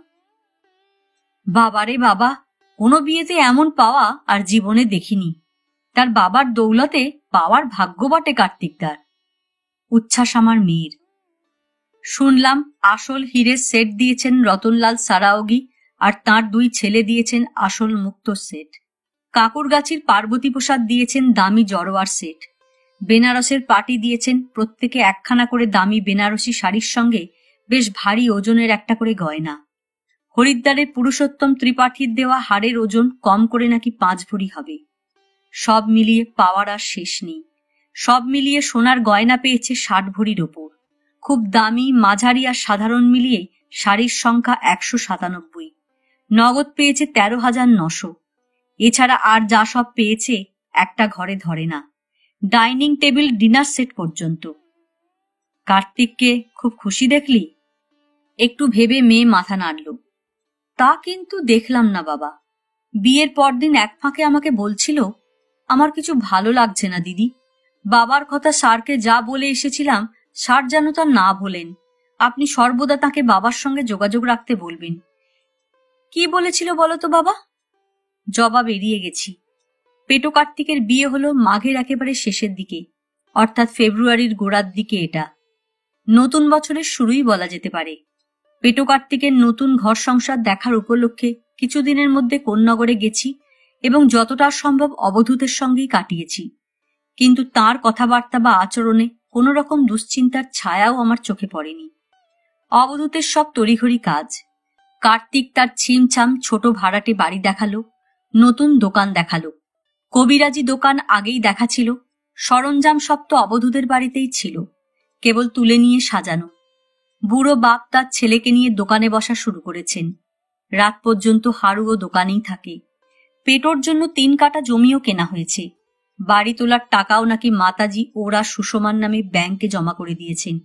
বাবারে বাবা, কোনো বিয়েতে এমন পাওয়া আর জীবনে দেখিনি। তার বাবার দৌলতে পাওয়ার ভাগ্য বটে কার্তিকদার। উচ্ছ্বাস আমার মেয়ের। শুনলাম আসল হীরের সেট দিয়েছেন রতনলাল সারাওগি আর তাঁর 2 ছেলে দিয়েছেন আসল মুক্ত সেট। কাকুরগাছির পার্বতী প্রসাদ দিয়েছেন দামি জড়োয়ার সেট। বেনারসের পার্টি দিয়েছেন প্রত্যেকে 1খানা করে দামি বেনারসি শাড়ির সঙ্গে বেশ ভারী ওজনের একটা করে গয়না। হরিদ্বারের পুরুষোত্তম ত্রিপাঠীর দেওয়া হাড়ের ওজন কম করে নাকি 5 ভরি হবে। সব মিলিয়ে পাওয়ার আর শেষ নেই। সব মিলিয়ে সোনার গয়না পেয়েছে 60 ভরির ওপর। খুব দামি, মাঝারি আর সাধারণ মিলিয়ে শাড়ির সংখ্যা 197। নগদ পেয়েছে 13,900। এছাড়া আর যা সব পেয়েছে একটা ঘরে ধরে না, ডাইনিং টেবিল, ডিনার সেট পর্যন্ত। কার্তিককে খুব খুশি দেখলি? একটু ভেবে মেয়ে মাথা নাড়ল। তা কিন্তু দেখলাম না বাবা। বিয়ের পরদিন এক ফাঁকে আমাকে বলছিল, আমার কিছু ভালো লাগছে না দিদি। বাবার কথা স্যারকে যা বলে এসেছিলাম স্যার যেন তা না বলেন। আপনি সর্বদা তাকে বাবার সঙ্গে যোগাযোগ রাখতে বলবেন। কি বলেছিল বলো তো বাবা? জবাব এড়িয়ে গেছি। পেটো কার্তিকের বিয়ে হলো মাঘের একেবারে শেষের দিকে, অর্থাৎ ফেব্রুয়ারির গোড়ার দিকে। এটা নতুন বছরের শুরুই বলা যেতে পারে। পেটো কার্তিকের নতুন ঘর সংসার দেখার উপলক্ষে কিছুদিনের মধ্যে কোন্নগরে গেছি এবং যতটা সম্ভব অবধূতের সঙ্গেই কাটিয়েছি। কিন্তু তার কথাবার্তা বা আচরণে কোনো রকম দুশ্চিন্তার ছায়াও আমার চোখে পড়েনি। অবধূতের সব তড়িঘড়ি কাজ। কার্তিক তার ছিমছাম ছোট ভাড়াটে বাড়ি দেখালো, নতুন দোকান দেখালো। কবিরাজি দোকান আগেই দেখা ছিল, সরঞ্জাম সব তো অবধূতের বাড়িতেই ছিল, কেবল তুলে নিয়ে সাজানো। বুড়ো বাপ তার ছেলেকে নিয়ে দোকানে বসা শুরু করেছেন। রাত পর্যন্ত হারুও দোকানেই থাকে। পেটোর জন্য 3 কাঠা জমিও কেনা হয়েছে। বাড়ি তোলার টাকাও নাকি মাতাজি ওরা সুষমার নামে ব্যাংকে জমা করে দিয়েছেন।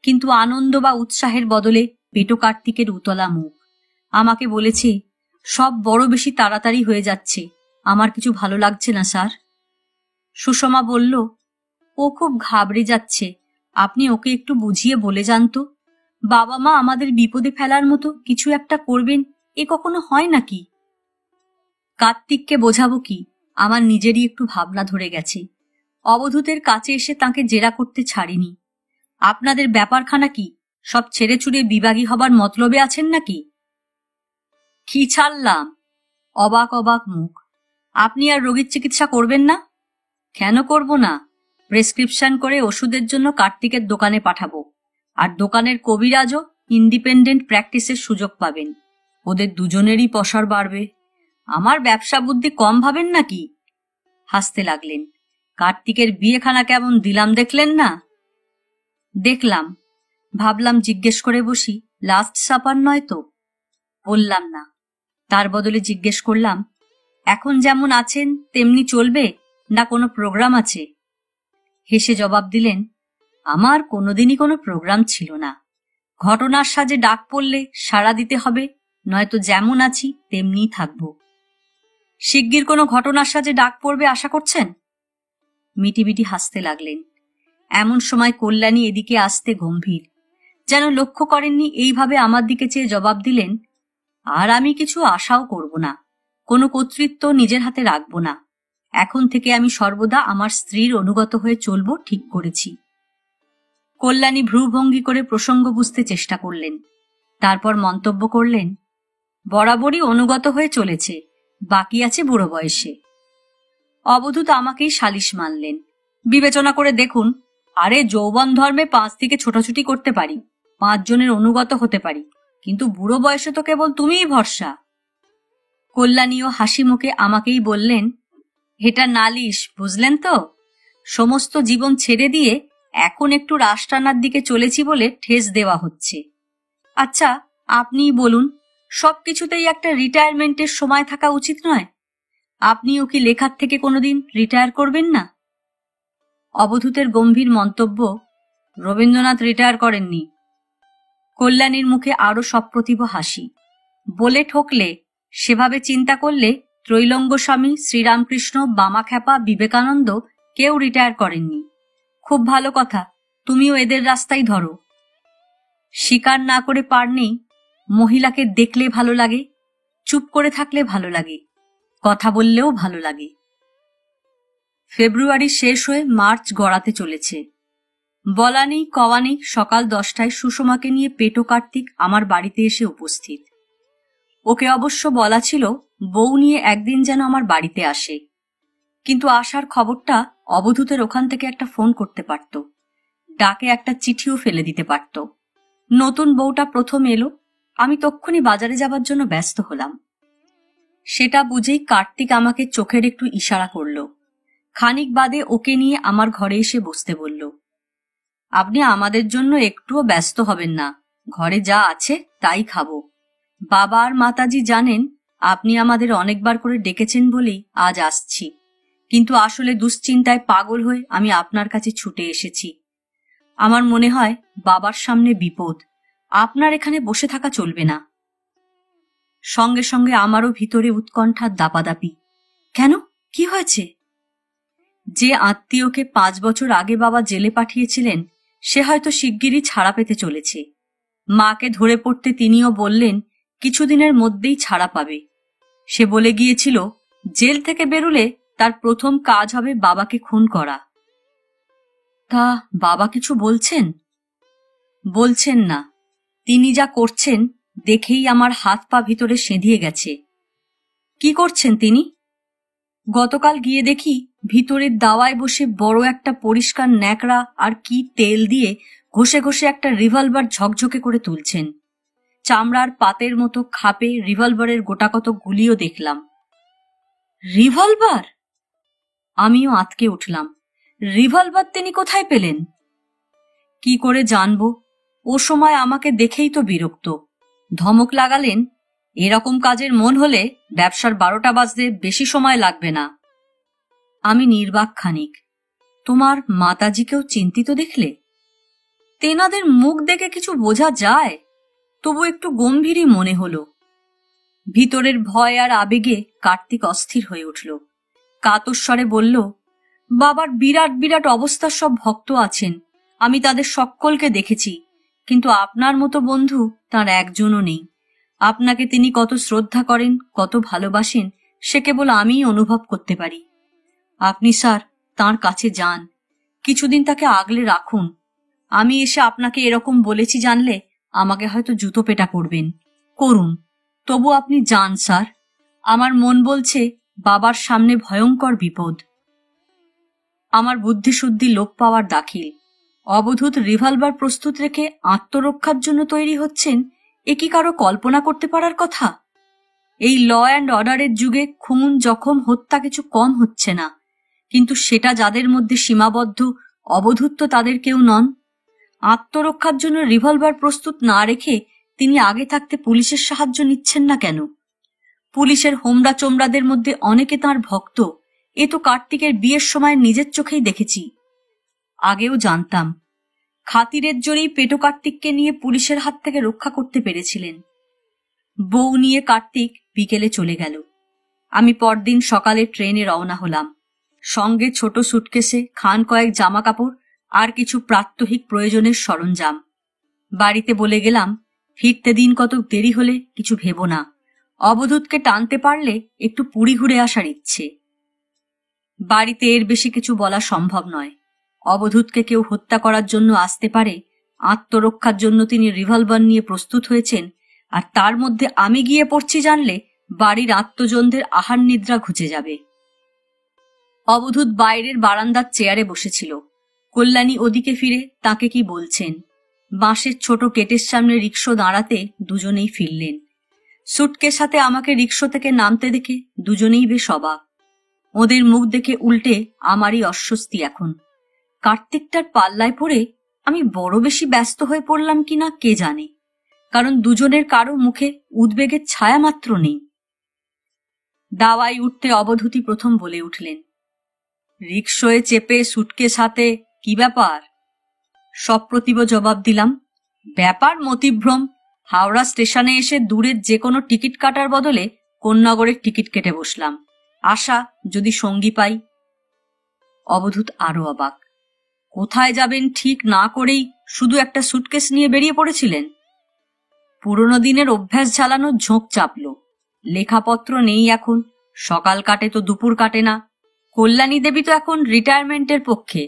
কিন্তু আনন্দ বা উৎসাহের বদলে পেটো কার্তিকের উতলা মুখ। আমাকে বলেছে, সব বড় বেশি তাড়াতাড়ি হয়ে যাচ্ছে, আমার কিছু ভালো লাগছে না স্যার। সুষমা বলল, ও খুব ঘাবড়ে যাচ্ছে, আপনি ওকে একটু বুঝিয়ে বলে যান তো। বাবা মা আমাদের বিপদে ফেলার মতো কিছু একটা করবেন, এ কখনো হয় নাকি? কার্তিককে বোঝাবো কি? আমার নিজেরই একটু ভাবনা ধরে গেছে। অবধূতের কাছে এসে তাকে জেরা করতে ছাড়িনি। আপনাদের ব্যাপারখানা কি? সব ছেড়ে ছুড়ে বিভাগী হবার মতলবে আছেন নাকি? কি ছাড়লাম? অবাক অবাক মুখ। আপনি আর রোগীর চিকিৎসা করবেন না? কেন করব না? প্রেসক্রিপশন করে ওষুধের জন্য কার্তিকের দোকানে পাঠাবো, আর দোকানের কবিরাজও ইন্ডিপেন্ডেন্ট প্র্যাকটিসের সুযোগ পাবেন। ওদের দুজনেরই পসার বাড়বে। আমার ব্যবসা বুদ্ধি কম ভাবেন নাকি? হাসতে লাগলেন। কার্তিকের বিয়েখানা কেমন দিলাম দেখলেন না? দেখলাম। ভাবলাম জিজ্ঞেস করে বসি, লাস্ট সাপার নয় তো? বললাম না। তার বদলে জিজ্ঞেস করলাম, এখন যেমন আছেন তেমনি চলবে না কোনো প্রোগ্রাম আছে? হেসে জবাব দিলেন, আমার কোনোদিনই কোনো প্রোগ্রাম ছিল না। ঘটনার সাজে ডাক পড়লে সাড়া দিতে হবে, নয়তো যেমন আছি তেমনিই থাকব। শিগগির কোনো ঘটনার সাজে ডাক পড়বে আশা করছেন? মিটিমিটি হাসতে লাগলেন। এমন সময় কল্যাণী এদিকে আসতে গম্ভীর, যেন লক্ষ্য করেননি এইভাবে আমার দিকে চেয়ে জবাব দিলেন, আর আমি কিছু আশাও করব না, কোনো কর্তৃত্ব নিজের হাতে রাখব না। এখন থেকে আমি সর্বদা আমার স্ত্রীর অনুগত হয়ে চলব ঠিক করেছি। কল্যাণী ভ্রুভঙ্গি করে প্রসঙ্গ বুঝতে চেষ্টা করলেন, তারপর মন্তব্য করলেন, বরাবরই অনুগত হয়ে চলেছে, বাকি আছে বুড়ো বয়সে। অবধূত আমাকেই সালিশ মানলেন। বিবেচনা করে দেখুন, আরে যৌবন ধর্মে 5 দিকে ছোটাছুটি করতে পারি, 5 জনের অনুগত হতে পারি, কিন্তু বুড়ো বয়সে তো কেবল তুমিই ভরসা। কল্যাণীও হাসি মুখে আমাকেই বললেন, এটা নালিশ, বুঝলেন তো? সমস্ত জীবন ছেড়ে দিয়ে এখন একটু রাষ্ট্রানার দিকে চলেছি বলে ঠেস দেওয়া হচ্ছে। আচ্ছা, আপনিই বলুন, সবকিছুতেই একটা রিটায়ারমেন্টের সময় থাকা উচিত নয়? আপনিও কি লেখার থেকে কোনোদিন রিটায়ার করবেন না? অবধূতের গম্ভীর মন্তব্য, রবীন্দ্রনাথ রিটায়ার করেননি। কল্যাণীর মুখে আরো সপ্রতিভ হাসি। বলে ঠকলে, সেভাবে চিন্তা করলে ত্রৈলঙ্গ স্বামী, শ্রীরামকৃষ্ণ, বামাখ্যাপা, বিবেকানন্দ কেউ রিটায়ার করেননি। খুব ভালো কথা, তুমিও এদের রাস্তাই ধরো। স্বীকার না করে পার নেই, মহিলাকে দেখলে ভালো লাগে, চুপ করে থাকলে ভালো লাগে, কথা বললেও ভালো লাগে। ফেব্রুয়ারি শেষ হয়ে মার্চ গড়াতে চলেছে। বলা নেই কওয়া নেই, সকাল 10টায় সুষমাকে নিয়ে পেটো কার্তিক আমার বাড়িতে এসে উপস্থিত। ওকে অবশ্য বলা ছিল বউ নিয়ে একদিন যেন আমার বাড়িতে আসে, কিন্তু আসার খবরটা অবধূতের ওখান থেকে একটা ফোন করতে পারত, ডাকে একটা চিঠিও ফেলে দিতে পারত। নতুন বউটা প্রথম এলো, আমি তক্ষুনি বাজারে যাবার জন্য ব্যস্ত হলাম। সেটা বুঝেই কার্তিক আমাকে চোখের একটু ইশারা করল। খানিক বাদে ওকে নিয়ে আমার ঘরে এসে বসতে বলল। আপনি আমাদের জন্য একটুও ব্যস্ত হবেন না, ঘরে যা আছে তাই খাবো। বাবা আর মাতাজি জানেন আপনি আমাদের অনেকবার করে ডেকেছেন বলেই আজ আসছি, কিন্তু আসলে দুশ্চিন্তায় পাগল হয়ে আমি আপনার কাছে ছুটে এসেছি। আমার মনে হয় বাবার সামনে বিপদ, আপনার এখানে বসে থাকা চলবে না। সঙ্গে সঙ্গে আমারও ভিতরে উৎকণ্ঠার দাপাদাপি। কেন, কি হয়েছে? যে আত্মীয়কে 5 বছর আগে বাবা জেলে পাঠিয়েছিলেন, সে হয়তো শিগগিরই ছাড়া পেতে চলেছে। মাকে ধরে পড়তে তিনিও বললেন কিছুদিনের মধ্যেই ছাড়া পাবে। সে বলে গিয়েছিল জেল থেকে বেরুলে তার প্রথম কাজ হবে বাবাকে খুন করা। তা বাবা কিছু বলছেন? বলছেন না, তিনি যা করছেন দেখেই আমার হাত পা ভিতরে সেঁধিয়ে গেছে। কি করছেন তিনি? গতকাল গিয়ে দেখি ভিতরের দাওয়ায় বসে বড় একটা পরিষ্কার ন্যাকড়া আর কি তেল দিয়ে ঘষে ঘষে একটা রিভলভার ঝকঝকে করে তুলছেন। চামড়ার পাতের মতো খাপে রিভলভারের গোটাকত গুলিও দেখলাম। রিভলভার? আমিও আঁতকে উঠলাম। রিভলভার তিনি কোথায় পেলেন? কি করে জানবো? ও সময় আমাকে দেখেই তো বিরক্ত। ধমক লাগালেন, এরকম কাজের মন হলে ব্যবসার 12টা বাজতে বেশি সময় লাগবে না। আমি নির্বাক খানিক। তোমার মাতাজিকেও চিন্তিত দেখলে? তেনাদের মুখ দেখে কিছু বোঝা যায়, তবু একটু গম্ভীরই মনে হলো। ভিতরের ভয় আর আবেগে কার্তিক অস্থির হয়ে উঠল। কাতস্বরে বলল, বাবার বিরাট বিরাট অবস্থার সব ভক্ত আছেন, আমি তাদের সকলকে দেখেছি, কিন্তু আপনার মতো বন্ধু তার একজনও নেই। আপনাকে তিনি কত শ্রদ্ধা করেন, কত ভালোবাসেন, সে কেবল আমিই অনুভব করতে পারি। আপনি স্যার তাঁর কাছে যান, কিছুদিন তাকে আগলে রাখুন। আমি এসে আপনাকে এরকম বলেছি জানলে আমাকে হয়তো জুতো পেটা করবেন। করুন, তবু আপনি যান স্যার। আমার মন বলছে বাবার সামনে ভয়ঙ্কর বিপদ। আমার বুদ্ধিশুদ্ধি লোপ পাওয়ার দাখিল। অবধূত রিভলভার প্রস্তুত রেখে আত্মরক্ষার জন্য তৈরি হচ্ছেন, এ কি কারো কল্পনা করতে পারার কথা? এই ল অ্যান্ড অর্ডারের যুগে খুন, জখম, হত্যা কিছু কম হচ্ছে না। কিন্তু সেটা যাদের মধ্যে সীমাবদ্ধ, অবধূত তো তাদের কেউ নন। আত্মরক্ষার জন্য রিভলভার প্রস্তুত না রেখে তিনি আগে থাকতে পুলিশের সাহায্য নিচ্ছেন না কেন? পুলিশের হোমরা চোমরাদের মধ্যে অনেকে তাঁর ভক্ত, এ তো কার্তিকের বিয়ের সময় নিজের চোখেই দেখেছি। আগেও জানতাম। খাতিরের জোরেই পেটো কার্তিককে নিয়ে পুলিশের হাত থেকে রক্ষা করতে পেরেছিলেন। বউ নিয়ে কার্তিক বিকেলে চলে গেল। আমি পরদিন সকালে ট্রেনে রওনা হলাম। সঙ্গে ছোট সুটকেসে খান কয়েক জামা কাপড় আর কিছু প্রাত্যহিক প্রয়োজনের সরঞ্জাম। বাড়িতে বলে গেলাম, ফিরতে দিন কতক দেরি হলে কিছু ভেবো না, অবধূতকে টানতে পারলে একটু পুরী ঘুরে আসার ইচ্ছে। বাড়িতে এর বেশি কিছু বলা সম্ভব নয়। অবধূতকে কেউ হত্যা করার জন্য আসতে পারে, আত্মরক্ষার জন্য তিনি রিভলভার নিয়ে প্রস্তুত হয়েছেন, আর তার মধ্যে আমি গিয়ে পড়ছি জানলে বাড়ির আত্মজনদের আহার নিদ্রা ঘুচে যাবে। অবধূত বাইরের বারান্দার চেয়ারে বসেছিল। কল্যাণী ওদিকে ফিরে তাকে কি বলছেন। বাঁশের ছোট গেটের সামনে রিক্সো দাঁড়াতে দুজনেই ফিরলেন। সুটকেস হাতে আমাকে রিক্সো থেকে নামতে দেখে দুজনেই বেশ অবাক। ওদের মুখ দেখে উল্টে আমারই অস্বস্তি এখন। কার্তিকটার পাল্লায় পড়ে আমি বড় বেশি ব্যস্ত হয়ে পড়লাম কিনা কে জানে, কারণ দুজনের কারো মুখে উদ্বেগের ছায়া মাত্র নেই। দাওয়ায় উঠতে অবধূতি প্রথম বলে উঠলেন, রিক্সোয় চেপে সুটকেস হাতে, কি ব্যাপার? সপ্রতিভ জবাব দিলাম, ব্যাপার মতিভ্রম। হাওড়া স্টেশনে এসে দূরের যে কোনো টিকিট কাটার বদলে কোন্নগরের টিকিট কেটে বসলাম, আশা যদি সঙ্গী পাই। অবধূত আরো অবাক। কোথায় যাবেন ঠিক না করেই শুধু একটা সুটকেস নিয়ে বেরিয়ে পড়েছিলেন? পুরনো দিনের অভ্যাস ঝালানোর ঝোঁক চাপল। লেখাপত্র নেই এখন, সকাল কাটে তো দুপুর কাটে না। কল্যাণী দেবী তো এখন রিটায়ারমেন্টের পক্ষে,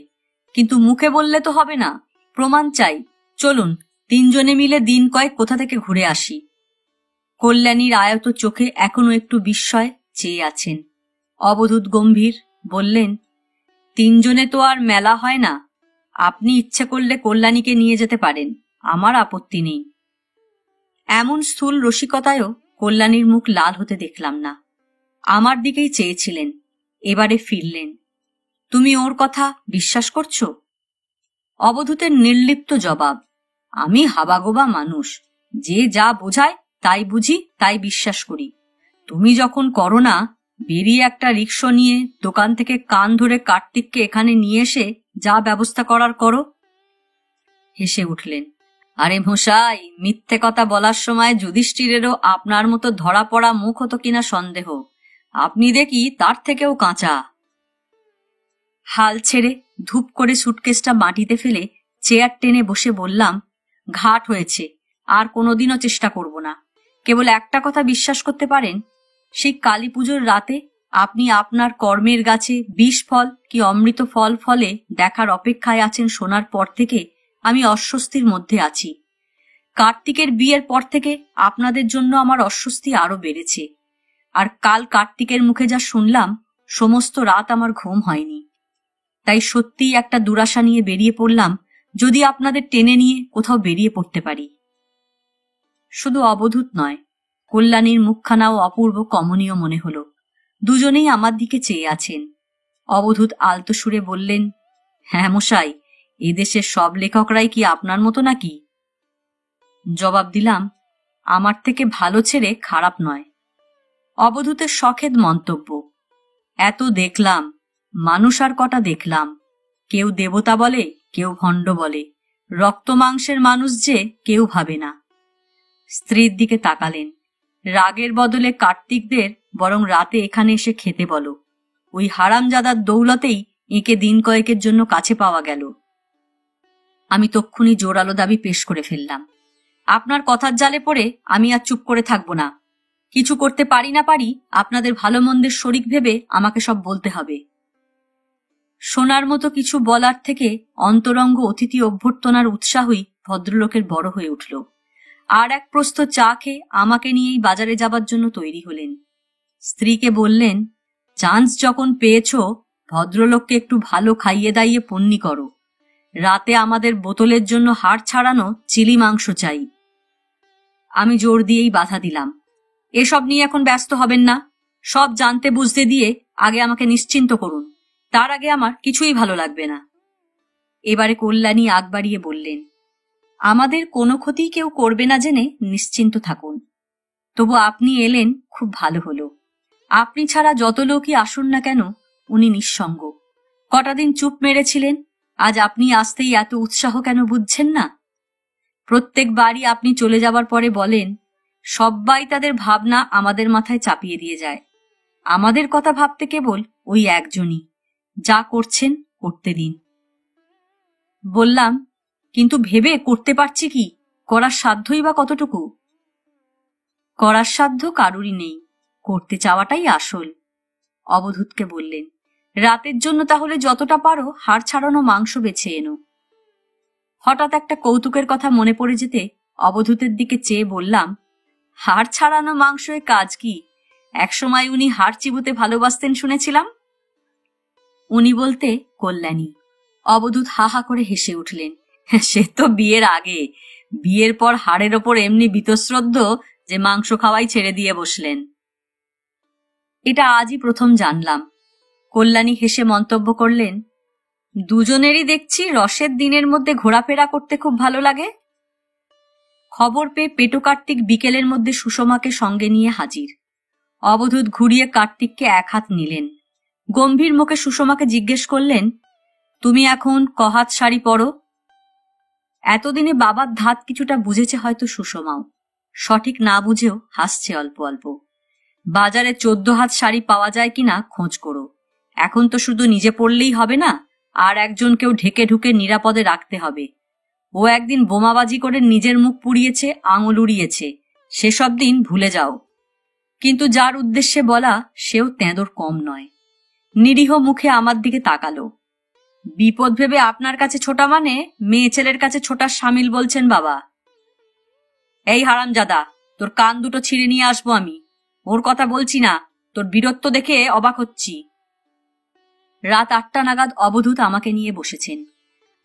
কিন্তু মুখে বললে তো হবে না, প্রমাণ চাই। চলুন তিনজনে মিলে দিন কয়েক কোথা থেকে ঘুরে আসি। কল্যাণীর আয়ত চোখে এখনো একটু বিস্ময় চেয়ে আছেন। অবধূত গম্ভীর বললেন, তিনজনে তো আর মেলা হয় না। আপনি ইচ্ছে করলে কল্যাণীকে নিয়ে যেতে পারেন, আমার আপত্তি নেই। এমন স্থূল রসিকতায়ও কল্যাণীর মুখ লাল হতে দেখলাম না। আমার দিকেই চেয়েছিলেন। এবারে ফিরলেন, তুমি ওর কথা বিশ্বাস করছো? অবধূতের নির্লিপ্ত জবাব, আমি হাবাগোবা মানুষ, যে যা বোঝায় তাই বুঝি, তাই বিশ্বাস করি। তুমি যখন করো না, বেরিয়ে একটা রিক্সা নিয়ে দোকান থেকে কান ধরে কার্তিককে এখানে নিয়ে এসে যা ব্যবস্থা করার করো। হেসে উঠলেন, আরে মশাই, মিথ্যে কথা বলার সময় যুধিষ্ঠিরেরও আপনার মতো ধরা পড়া মুখ হতো কিনা সন্দেহ। আপনি দেখি তার থেকেও কাঁচা। হাল ছেড়ে ধূপ করে সুটকেসটা মাটিতে ফেলে চেয়ার টেনে বসে বললাম, ঘাট হয়েছে, আর কোনোদিনও চেষ্টা করব না। কেবল একটা কথা বিশ্বাস করতে পারেন, সেই কালী পুজোর রাতে আপনি আপনার কর্মের গাছে বিষ ফল কি অমৃত ফল ফলে দেখার অপেক্ষায় আছেন শোনার পর থেকে আমি অস্বস্তির মধ্যে আছি। কার্তিকের বিয়ের পর থেকে আপনাদের জন্য আমার অস্বস্তি আরো বেড়েছে। আর কাল কার্তিকের মুখে যা শুনলাম, সমস্ত রাত আমার ঘুম হয়নি। তাই সত্যিই একটা দুরাশা নিয়ে বেরিয়ে পড়লাম, যদি আপনাদের টেনে নিয়ে কোথাও বেরিয়ে পড়তে পারি। শুধু অবধূত নয়, কল্যাণীর মুখখানাও অপূর্ব কমনীয় মনে হলো। দুজনেই আমার দিকে চেয়ে আছেন। অবধূত আলতো সুরে বললেন, হ্যাঁ মশাই, এদেশের সব লেখকরাই কি আপনার মতো নাকি? জবাব দিলাম, আমার থেকে ভালো ছেড়ে খারাপ নয়। অবধূতের শখেদ মন্তব্য, এত দেখলাম, মানুষ আর কটা দেখলাম। কেউ দেবতা বলে, কেউ ভণ্ড বলে, রক্ত মাংসের মানুষ যে কেউ ভাবে না। স্ত্রীর দিকে তাকালেন। রাগের বদলে কার্তিকদের বরং রাতে এখানে এসে খেতে বলো, ওই হারামজাদার দৌলতেই একে দিন কয়েকের জন্য কাছে পাওয়া গেল। আমি তক্ষুনি জোরালো দাবি পেশ করে ফেললাম, আপনার কথার জালে পড়ে আমি আর চুপ করে থাকবো না। কিছু করতে পারি না পারি, আপনাদের ভালো মন্দের শরিক ভেবে আমাকে সব বলতে হবে। শোনার মতো কিছু বলার থেকে অন্তরঙ্গ অতিথি অভ্যর্থনার উৎসাহই ভদ্রলোকের বড় হয়ে উঠল। আর এক প্রস্থ চা খেয়ে আমাকে নিয়েই বাজারে যাবার জন্য তৈরি হলেন। স্ত্রীকে বললেন, চান্স যখন পেয়েছ, ভদ্রলোককে একটু ভালো খাইয়ে দাইয়ে পন্নি করো। রাতে আমাদের বোতলের জন্য হাড় ছাড়ানো চিলি মাংস চাই। আমি জোর দিয়েই বাধা দিলাম, এসব নিয়ে এখন ব্যস্ত হবেন না। সব জানতে বুঝতে দিয়ে আগে আমাকে নিশ্চিন্ত করুন, তার আগে আমার কিছুই ভালো লাগবে না। এবারে কল্যাণী আগ বাড়িয়ে বললেন, আমাদের কোনো ক্ষতি কেউ করবে না জেনে নিশ্চিন্ত থাকুন। তবু আপনি এলেন, খুব ভালো হলো। আপনি ছাড়া যত লোকই আসুন না কেন, উনি নিঃসঙ্গ। কটা দিন চুপ মেরেছিলেন, আজ আপনি আসতেই এত উৎসাহ কেন বুঝছেন না? প্রত্যেকবারই আপনি চলে যাবার পরে বলেন, সবাই তাদের ভাবনা আমাদের মাথায় চাপিয়ে দিয়ে যায়, আমাদের কথা ভাবতে কেবল ওই একজনই, যা করছেন করতে দিন। বললাম, কিন্তু ভেবে করতে পারছি কি? করার সাধ্যই বা কতটুকু? করার সাধ্য কারুরই নেই, করতে চাওয়াটাই আসল। অবধূতকে বললেন, রাতের জন্য তাহলে যতটা পারো হাড় ছাড়ানো মাংস বেছে এনো। হঠাৎ একটা কৌতুকের কথা মনে পড়ে যেতে অবধূতের দিকে চেয়ে বললাম, হাড় ছাড়ানো মাংসের কাজ কি? একসময় উনি হাড় চিবুতে ভালোবাসতেন শুনেছিলাম। উনি বলতে কল্যাণী। অবধূত হা হা করে হেসে উঠলেন, সে তো বিয়ের আগে। বিয়ের পর হাড়ের ওপর এমনি বীতশ্রদ্ধ যে মাংস খাওয়াই ছেড়ে দিয়ে বসলেন। এটা আজই প্রথম জানলাম। কল্যাণী হেসে মন্তব্য করলেন, দুজনেরই দেখছি রসের দিনের মধ্যে ঘোরাফেরা করতে খুব ভালো লাগে। খবর পেয়ে পেটো কার্তিক বিকেলের মধ্যে সুষমাকে সঙ্গে নিয়ে হাজির। অবধূত ঘুরিয়ে কার্তিককে এক হাত নিলেন। গম্ভীর মুখে সুষমাকে জিজ্ঞেস করলেন, তুমি এখন কহাত শাড়ি পরো? এতদিনে বাবার ধাত কিছুটা বুঝেছে হয়তো সুষমাও। সঠিক না বুঝেও হাসছে অল্প অল্প। বাজারে 14 হাত শাড়ি পাওয়া যায় কিনা খোঁজ করো। এখন তো শুধু নিজে পরলেই হবে না, আর একজনকেও ঢেকে ঢুকে নিরাপদে রাখতে হবে। ও একদিন বোমাবাজি করে নিজের মুখ পুড়িয়েছে, আঙুল উড়িয়েছে, সেসব দিন ভুলে যাও। কিন্তু যার উদ্দেশ্যে বলা সেও তেঁদর কম নয়। নিরীহ মুখে আমার দিকে তাকালো। বিপদ ভেবে আপনার কাছে ছোটা মানে মেয়ে ছেলের কাছে ছোটার সামিল বলছেন বাবা? এই হারামজাদা, তোর কান দুটো ছিঁড়ে নিয়ে আসবো আমি। ওর কথা বলছি না, তোর বীরত্ব দেখে অবাক হচ্ছি। রাত 8টা নাগাদ অবধূত আমাকে নিয়ে বসেছেন।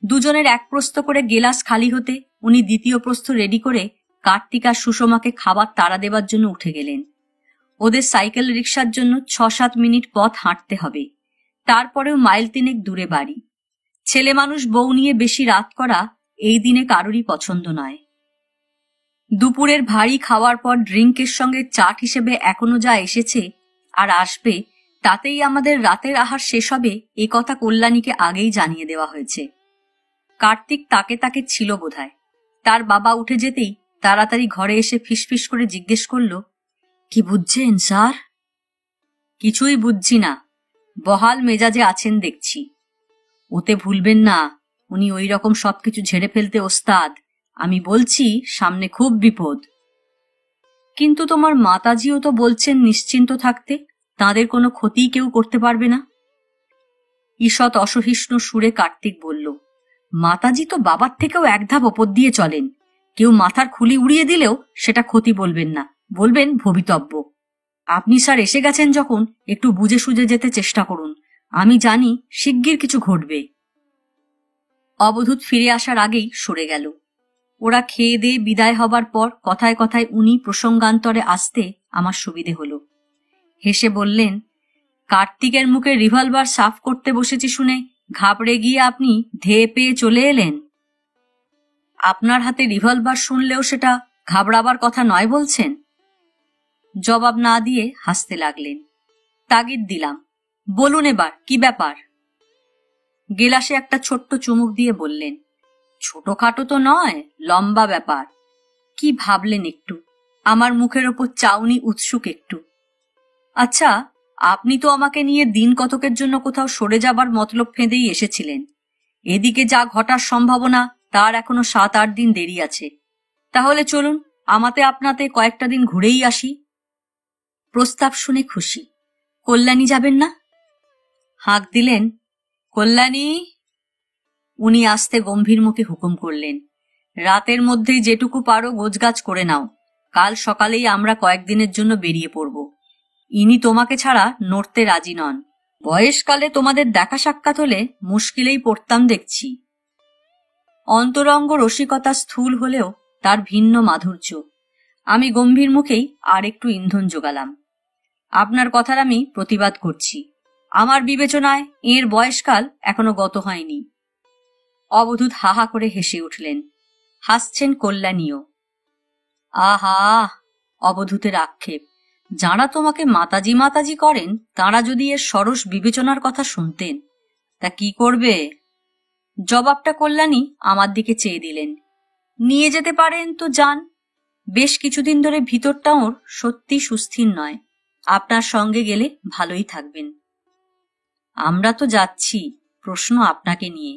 দুজনের এক প্রস্থ করে গেলাস খালি হতে উনি দ্বিতীয় প্রস্থ রেডি করে কার্তিক আর সুষমাকে খাবার তাড়া দেবার জন্য উঠে গেলেন। ওদের সাইকেল রিকশার জন্য 6-7 মিনিট পথ হাঁটতে হবে। তারপরেও মাইল 3 দূরে বাড়ি। ছেলে মানুষ বউ নিয়ে বেশি রাত করা এই দিনে কারোরই পছন্দ নয়। দুপুরের ভারী খাওয়ার পর ড্রিঙ্কের সঙ্গে চাট হিসেবে এখনো যা এসেছে আর আসবে, তাতেই আমাদের রাতের আহার শেষ হবে, এ কথা কল্যাণীকে আগেই জানিয়ে দেওয়া হয়েছে। কার্তিক তাকে তাকে ছিল বোধহয়। তার বাবা উঠে যেতেই তাড়াতাড়ি ঘরে এসে ফিসফিস করে জিজ্ঞেস করল, কি বুঝছেন স্যার? কিছুই বুঝছি না, বহাল মেজাজে আছেন দেখছি। ওতে ভুলবেন না, উনি ওই রকম সবকিছু ঝেড়ে ফেলতে ওস্তাদ। আমি বলছি সামনে খুব বিপদ। কিন্তু তোমার মাতাজিও তো বলছেন নিশ্চিন্ত থাকতে, তাঁদের কোনো ক্ষতি কেউ করতে পারবে না। ঈষৎ অসহিষ্ণু সুরে কার্তিক বলল, মাতাজি তো বাবার থেকেও এক ধাপ ওপর দিয়ে চলেন। কেউ মাথার খুলি উড়িয়ে দিলেও সেটা ক্ষতি বলবেন না, বলবেন ভবিতব্য। আপনি স্যার এসে গেছেন যখন, একটু বুঝে সুঝে যেতে চেষ্টা করুন। আমি জানি শিগগির কিছু ঘটবে। অবধূত ফিরে আসার আগেই সরে গেল। ওরা খেয়ে দিয়ে বিদায় হবার পর কথায় কথায় উনি প্রসঙ্গান্তরে আসতে আমার সুবিধে হলো। হেসে বললেন, কার্তিকের মুখে রিভলভার সাফ করতে বসেছি শুনে ঘাবড়ে গিয়ে আপনি ধেয়ে পেয়ে চলে এলেন। আপনার হাতে রিভলভার শুনলেও সেটা ঘাবড়াবার কথা নয় বলছেন? জবাব না দিয়ে হাসতে লাগলেন। তাগিদ দিলাম, বলুন এবার কি ব্যাপার? গেলাসে একটা ছোট্ট চুমুক দিয়ে বললেন, ছোটখাটো তো নয়, লম্বা ব্যাপার। কি ভাবলেন একটু? আমার মুখের ওপর চাউনি উৎসুক একটু। আচ্ছা, আপনি তো আমাকে নিয়ে দিন কতকের জন্য কোথাও সরে যাবার মতলব ফেঁদেই এসেছিলেন। এদিকে যা ঘটার সম্ভাবনা তার এখনো 7-8 দিন দেরি আছে। তাহলে চলুন আমাতে আপনাতে কয়েকটা দিন ঘুরেই আসি। প্রস্তাব শুনে খুশি। কল্যাণী যাবেন না? হাঁক দিলেন, কল্যাণী। উনি আসতে গম্ভীর মুখে হুকুম করলেন, রাতের মধ্যেই যেটুকু পারো গোছগাছ করে নাও। কাল সকালেই আমরা কয়েকদিনের জন্য বেরিয়ে পড়ব। ইনি তোমাকে ছাড়া নড়তে রাজি নন। বয়সকালে তোমাদের দেখা সাক্ষাৎ হলে মুশকিলেই পড়তাম দেখছি। অন্তরঙ্গ রসিকতা স্থূল হলেও তার ভিন্ন মাধুর্য। আমি গম্ভীর মুখেই আর একটু ইন্ধন জোগালাম। আপনার কথার আমি প্রতিবাদ করছি। আমার বিবেচনায় এর বয়সকাল এখনো গত হয়নি। অবধূত হাহা করে হেসে উঠলেন। হাসছেন কল্যাণীও। আহা, অবধূতের আক্ষেপ, যাঁরা তোমাকে মাতাজি মাতাজি করেন তাঁরা যদি এর সরস বিবেচনার কথা শুনতেন। তা কি করবে? জবাবটা কল্যাণী আমার দিকে চেয়ে দিলেন। নিয়ে যেতে পারেন তো যান। বেশ কিছুদিন ধরে ভিতরটা ওর সত্যি সুস্থির নয়। আপনার সঙ্গে গেলে ভালোই থাকবেন। আমরা তো যাচ্ছি, প্রশ্ন আপনাকে নিয়ে।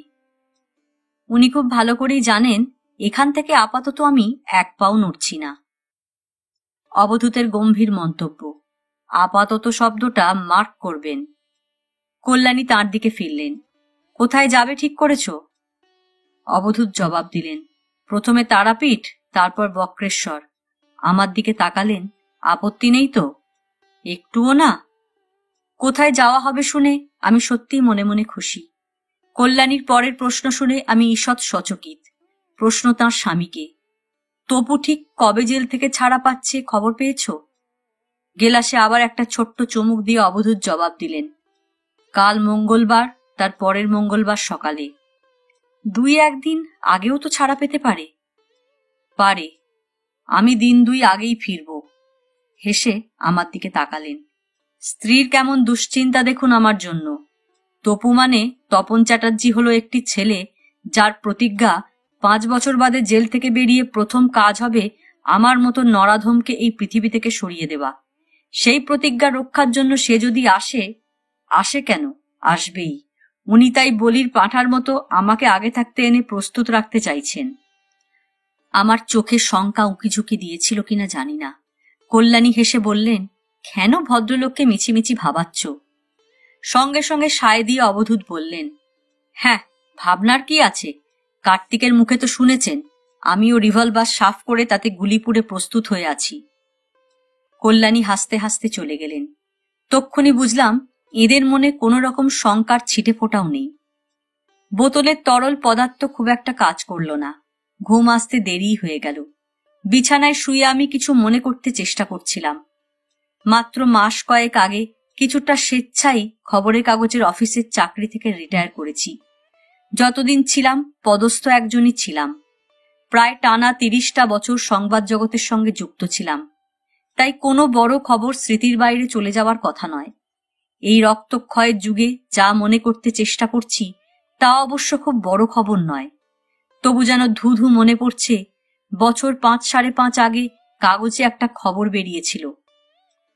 উনি খুব ভালো করেই জানেন এখান থেকে আপাতত আমি এক পাও নড়ছি না। অবধূতের গম্ভীর মন্তব্য। আপাতত শব্দটা মার্ক করবেন। কল্যাণী তাঁর দিকে ফিরলেন। কোথায় যাবে ঠিক করেছ? অবধূত জবাব দিলেন, প্রথমে তারাপীঠ, তারপর বক্রেশ্বর। আমার দিকে তাকালেন। আপত্তি নেই তো? একটুও না। কোথায় যাওয়া হবে শুনে আমি সত্যিই মনে মনে খুশি। কল্যাণীর পরের প্রশ্ন শুনে আমি ঈষৎ সচকিত। প্রশ্ন তাঁর স্বামীকে। তপু ঠিক কবে জেল থেকে ছাড়া পাচ্ছে খবর পেয়েছ? গেলাসে আবার একটা ছোট্ট চুমুক দিয়ে অবধূত জবাব দিলেন, কাল মঙ্গলবার, তার পরের মঙ্গলবার সকালে। 2-1 দিন আগেও তো ছাড়া পেতে পারে। পারে। আমি দিন 2 আগেই ফিরব। হেসে আমার দিকে তাকালেন। স্ত্রীর কেমন দুশ্চিন্তা দেখুন আমার জন্য। তপু মানে তপন চ্যাটার্জি হলো একটি ছেলে যার প্রতিজ্ঞা 5 বছর বাদে জেল থেকে বেরিয়ে প্রথম কাজ হবে আমার মতো নরাধমকে এই পৃথিবী থেকে সরিয়ে দেওয়া। সেই প্রতিজ্ঞা রক্ষার জন্য সে যদি আসে কেন, আসবেই। উনি তাই বলির পাঁঠার মতো আমাকে আগে থাকতে এনে প্রস্তুত রাখতে চাইছেন। আমার চোখে শঙ্কা উঁকিঝুঁকি দিয়েছিল কিনা জানি না। কল্যাণী হেসে বললেন, কেন ভদ্রলোককে মিছিমিছি ভাবাচ্ছ? সঙ্গে সঙ্গে সায় দিয়ে অবধূত বললেন, হ্যাঁ, ভাবনার কি আছে? কার্তিকের মুখে তো শুনেছেন আমিও রিভলভার সাফ করে তাতে গুলি পুড়ে প্রস্তুত হয়ে আছি। কল্যাণী হাসতে হাসতে চলে গেলেন। তক্ষুনি বুঝলাম এদের মনে কোনো রকম শঙ্কার ছিটে ফোটাও নেই। বোতলের তরল পদার্থ খুব একটা কাজ করল না। ঘুম আসতে দেরি হয়ে গেল। বিছানায় শুয়ে আমি কিছু মনে করতে চেষ্টা করছিলাম। মাত্র মাস কয়েক আগে কিছুটা স্বেচ্ছায় খবরের কাগজের অফিসের চাকরি থেকে রিটায়ার করেছি। যতদিন ছিলাম পদস্থ একজনই ছিলাম। প্রায় টানা 30টা বছর সংবাদ জগতের সঙ্গে যুক্ত ছিলাম। তাই কোনো বড় খবর স্মৃতির বাইরে চলে যাওয়ার কথা নয়। এই রক্তক্ষয়ের যুগে যা মনে করতে চেষ্টা করছি তা অবশ্য খুব বড় খবর নয়। তবু যেন ধুধু মনে পড়ছে বছর 5-5.5 আগে কাগজে একটা খবর বেরিয়েছিল।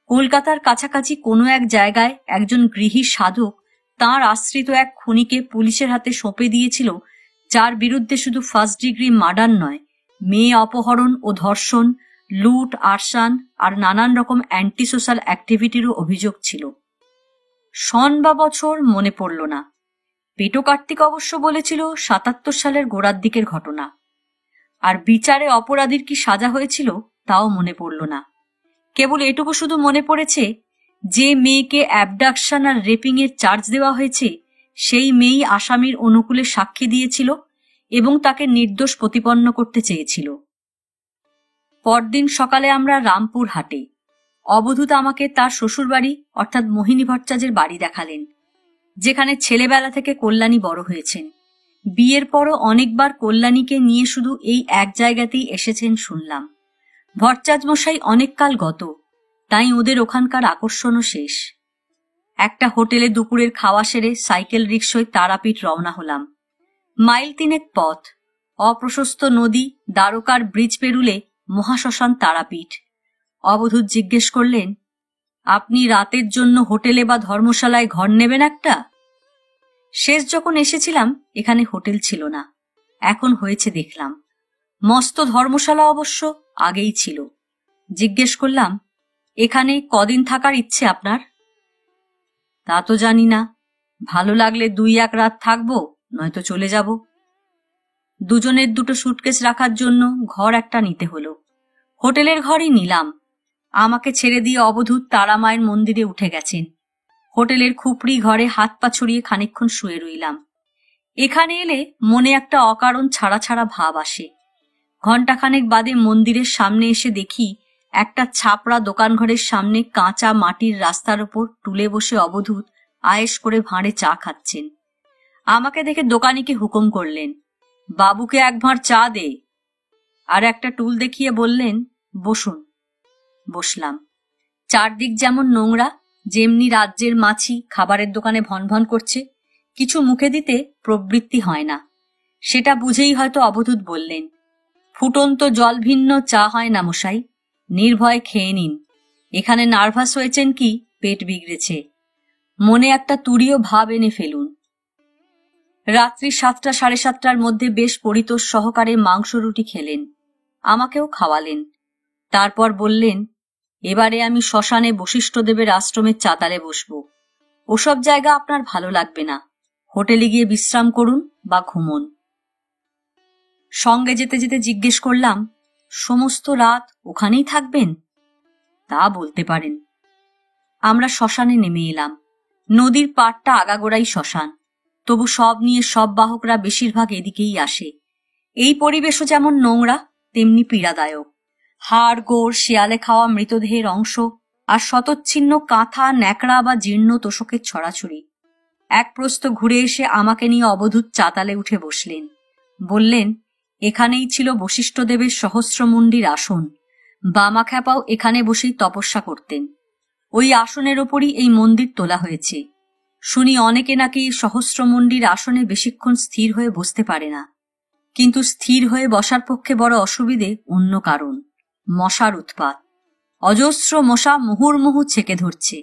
কলকাতার কাছাকাছি কোনো এক জায়গায় একজন গৃহী সাধক তাঁর আশ্রিত এক খুনিকে পুলিশের হাতে সঁপে দিয়েছিল, যার বিরুদ্ধে শুধু 1st ডিগ্রি মার্ডার নয়, মেয়ে অপহরণ ও ধর্ষণ, লুট, আরসান আর নানান রকম অ্যান্টি সোশ্যাল অ্যাক্টিভিটিরও অভিযোগ ছিল। সন বা বছর মনে পড়ল না। পেটো কার্তিক অবশ্য বলেছিল 77 সালের গোড়ার দিকের ঘটনা। আর বিচারে অপরাধীর কি সাজা হয়েছিল তাও মনে পড়ল না। কেবল এটুকু শুধু মনে পড়েছে, যে মেয়েকে অ্যাবডাকশন আর রেপিং এর চার্জ দেওয়া হয়েছে সেই মেয়েই আসামির অনুকূলে সাক্ষী দিয়েছিল এবং তাকে নির্দোষ প্রতিপন্ন করতে চেয়েছিল। পরদিন সকালে আমরা রামপুর হাটে। অবধূত আমাকে তার শ্বশুরবাড়ি অর্থাৎ মোহিনী ভট্টাচার্যের বাড়ি দেখালেন, যেখানে ছেলেবেলা থেকে কল্যাণী বড় হয়েছেন। বিয়ের পরও অনেকবার কল্যাণীকে নিয়ে শুধু এই এক জায়গাতেই এসেছেন শুনলাম। ভট্টাচার্য মশাই অনেককাল গত, তাই ওদের ওখানকার আকর্ষণও শেষ। একটা হোটেলে দুপুরের খাওয়া সেরে সাইকেল রিকশায় তারাপীঠ রওনা হলাম। মাইল 3 পথ, অপ্রশস্ত নদী, দ্বারকার ব্রিজ পেরুলে মহাশ্মশান তারাপীঠ। অবধূত জিজ্ঞেস করলেন, আপনি রাতের জন্য হোটেলে বা ধর্মশালায় ঘর নেবেন একটা? শেষ যখন এসেছিলাম এখানে হোটেল ছিল না, এখন হয়েছে দেখলাম। মস্ত ধর্মশালা অবশ্য আগেই ছিল। জিজ্ঞেস করলাম, এখানে কদিন থাকার ইচ্ছে আপনার? তা তো জানি না, ভালো লাগলে 2-1 রাত থাকবো, নয়তো চলে যাব। দুজনের দুটো সুটকেস রাখার জন্য ঘর একটা নিতে হলো। হোটেলের ঘরই নিলাম। আমাকে ছেড়ে দিয়ে অবধূত তারামায়ের মন্দিরে উঠে গেছেন। হোটেলের খুপড়ি ঘরে হাত পা ছড়িয়ে খানিকক্ষণ শুয়ে রইলাম। এখানে এলে মনে একটা অকারণ ছাড়া ছাড়া ভাব আসে। ঘণ্টাখানেক বাদে মন্দিরের সামনে এসে দেখি একটা ছাপড়া দোকানঘরের সামনে কাঁচা মাটির রাস্তার ওপর টুলে বসে অবধূত আয়েশ করে ভাঁড়ে চা খাচ্ছেন। আমাকে দেখে দোকানিকে হুকুম করলেন, বাবুকে এক ভাঁড় চা দে। আর একটা টুল দেখিয়ে বললেন, বসুন। বসলাম। চারদিক যেমন নোংরা, যেমনি রাজ্যের মাছি খাবারের দোকানে ভনভন করছে, কিছু মুখে দিতে প্রবৃত্তি হয় না। সেটা বুঝেই হয়তো অবধূত বললেন, ফুটন্ত জল ভিন্ন চা হয় না মশাই, নির্ভয়ে খেয়ে নিন। এখানে নার্ভাস হয়েছেন কি পেট বিগড়েছে, মনে একটা তুরীয় ভাব এনে ফেলুন। রাত্রি 7টা সাড়ে 7টার মধ্যে বেশ পরিতোষ সহকারে মাংস রুটি খেলেন, আমাকেও খাওয়ালেন। তারপর বললেন, এবারে আমি শ্মশানে বশিষ্ঠদেবের আশ্রমের চাতালে বসব। ওসব জায়গা আপনার ভালো লাগবে না, হোটেলে গিয়ে বিশ্রাম করুন বা ঘুমন। সঙ্গে যেতে যেতে জিজ্ঞেস করলাম, সমস্ত রাত ওখানেই থাকবেন? তা বলতে পারেন। আমরা শ্মশানে নেমে এলাম। নদীর পাড়টা আগাগোড়াই শ্মশান, তবু সব নিয়ে সব বাহকরা বেশিরভাগ এদিকেই আসে। এই পরিবেশও যেমন নোংরা তেমনি পীড়াদায়ক। হাড় গোড়, শিয়ালে খাওয়া মৃতদেহের অংশ আর শতচ্ছিন্ন কাঁথা, ন্যাকড়া বা জীর্ণ তোষকের ছড়াছড়ি। এক প্রস্থ ঘুরে এসে আমাকে নিয়ে অবধূত চাতালে উঠে বসলেন। বললেন, এখানেই ছিল বশিষ্ঠদেবের সহস্রমুণ্ডির আসন। বামাখ্যাপাও এখানে বসেই তপস্যা করতেন। ওই আসনের ওপরই এই মন্দির তোলা হয়েছে। শুনি অনেকে নাকি সহস্রমুণ্ডির আসনে বেশিক্ষণ স্থির হয়ে বসতে পারে না, কিন্তু স্থির হয়ে বসার পক্ষে বড় অসুবিধে অন্য কারণ, মশার উৎপাত। অজস্র মশা মুহুর্মুহু ছেকে ধরছে।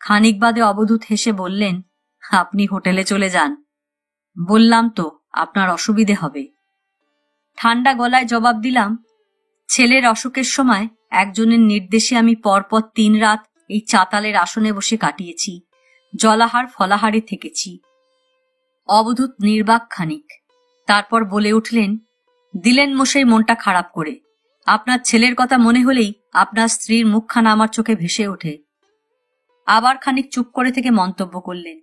খানিক বাদে অবধূত হেসে বললেন, আপনি হোটেলে চলে যান। বললাম তো আপনার অসুবিধে হবে। ঠান্ডা গলায় জবাব দিলাম, ছেলের অসুখের সময় একজনের নির্দেশে আমি পরপর 3 রাত এই চাতালের আসনে বসে কাটিয়েছি, জলাহার ফলাহারে থেকেছি। অবধূত নির্বাক খানিক, তারপর বলে উঠলেন, দিলেন মশাই মনটা খারাপ করে। আপনার ছেলের কথা মনে হলেই আপনার স্ত্রীর মুখখানা আমার চোখে ভেসে ওঠে। আবার খানিক চুপ করে থেকে মন্তব্য করলেন,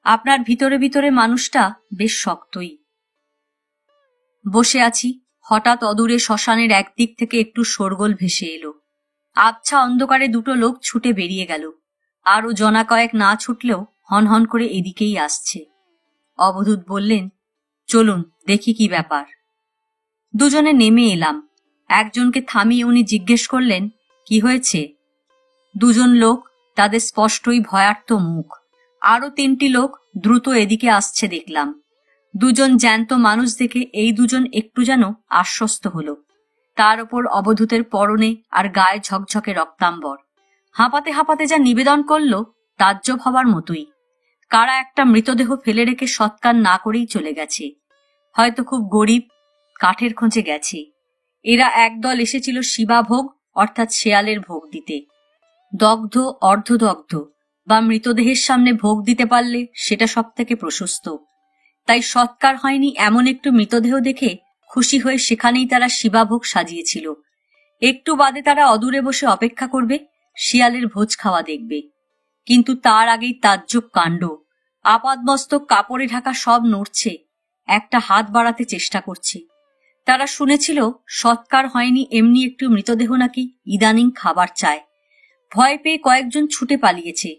আপনার ভিতরে ভিতরে মানুষটা বেশ শক্তই। বসে আছি, হঠাৎ অদূরে শ্মশানের একদিক থেকে একটু শোরগোল ভেসে এলো। আবছা অন্ধকারে 2টো লোক ছুটে বেরিয়ে গেল। আরও জনা কয়েক না ছুটলেও হনহন করে এদিকেই আসছে। অবধূত বললেন, চলুন দেখি কি ব্যাপার। দুজনে নেমে এলাম। একজনকে থামিয়ে উনি জিজ্ঞেস করলেন, কি হয়েছে? 2জন লোক, তাদের স্পষ্টই ভয়ার্ত মুখ। আরও 3টি লোক দ্রুত এদিকে আসছে দেখলাম। 2জন জ্যান্ত মানুষ দেখে এই 2জন একটু যেন আশ্বস্ত হল। তার ওপর অবধূতের পরনে আর গায়ে ঝকঝকে রক্তাম্বর। হাঁপাতে হাঁপাতে যা নিবেদন করল তাজ্জব হবার মতোই। কারা একটা মৃতদেহ ফেলে রেখে সৎকার না করেই চলে গেছে। হয়তো খুব গরিব, কাঠের খোঁজে গেছে। এরা একদল এসেছিল শিবাভোগ অর্থাৎ শেয়ালের ভোগ দিতে। দগ্ধ, অর্ধদগ্ধ বা মৃতদেহের সামনে ভোগ দিতে পারলে সেটা সব থেকে প্রশস্ত। তাই সৎকার হয়নি এমন একটু মৃতদেহ দেখে খুশি হয়ে সেখানেই তারা শিবাভোগ সাজিয়েছিল। একটু বাদে তারা অদূরে বসে অপেক্ষা করবে, শিয়ালের ভোজ খাওয়া দেখবে। কিন্তু তার আগেই তাজ্জব কাণ্ড। আপাদমস্তক কাপড়ে ঢাকা সব নড়ছে, একটা হাত বাড়াতে চেষ্টা করছে। তারা শুনেছিল সৎকার হয়নি এমনি একটু মৃতদেহ নাকি ইদানিং খাবার চায়। ভয় পেয়ে কয়েকজন ছুটে পালিয়েছে।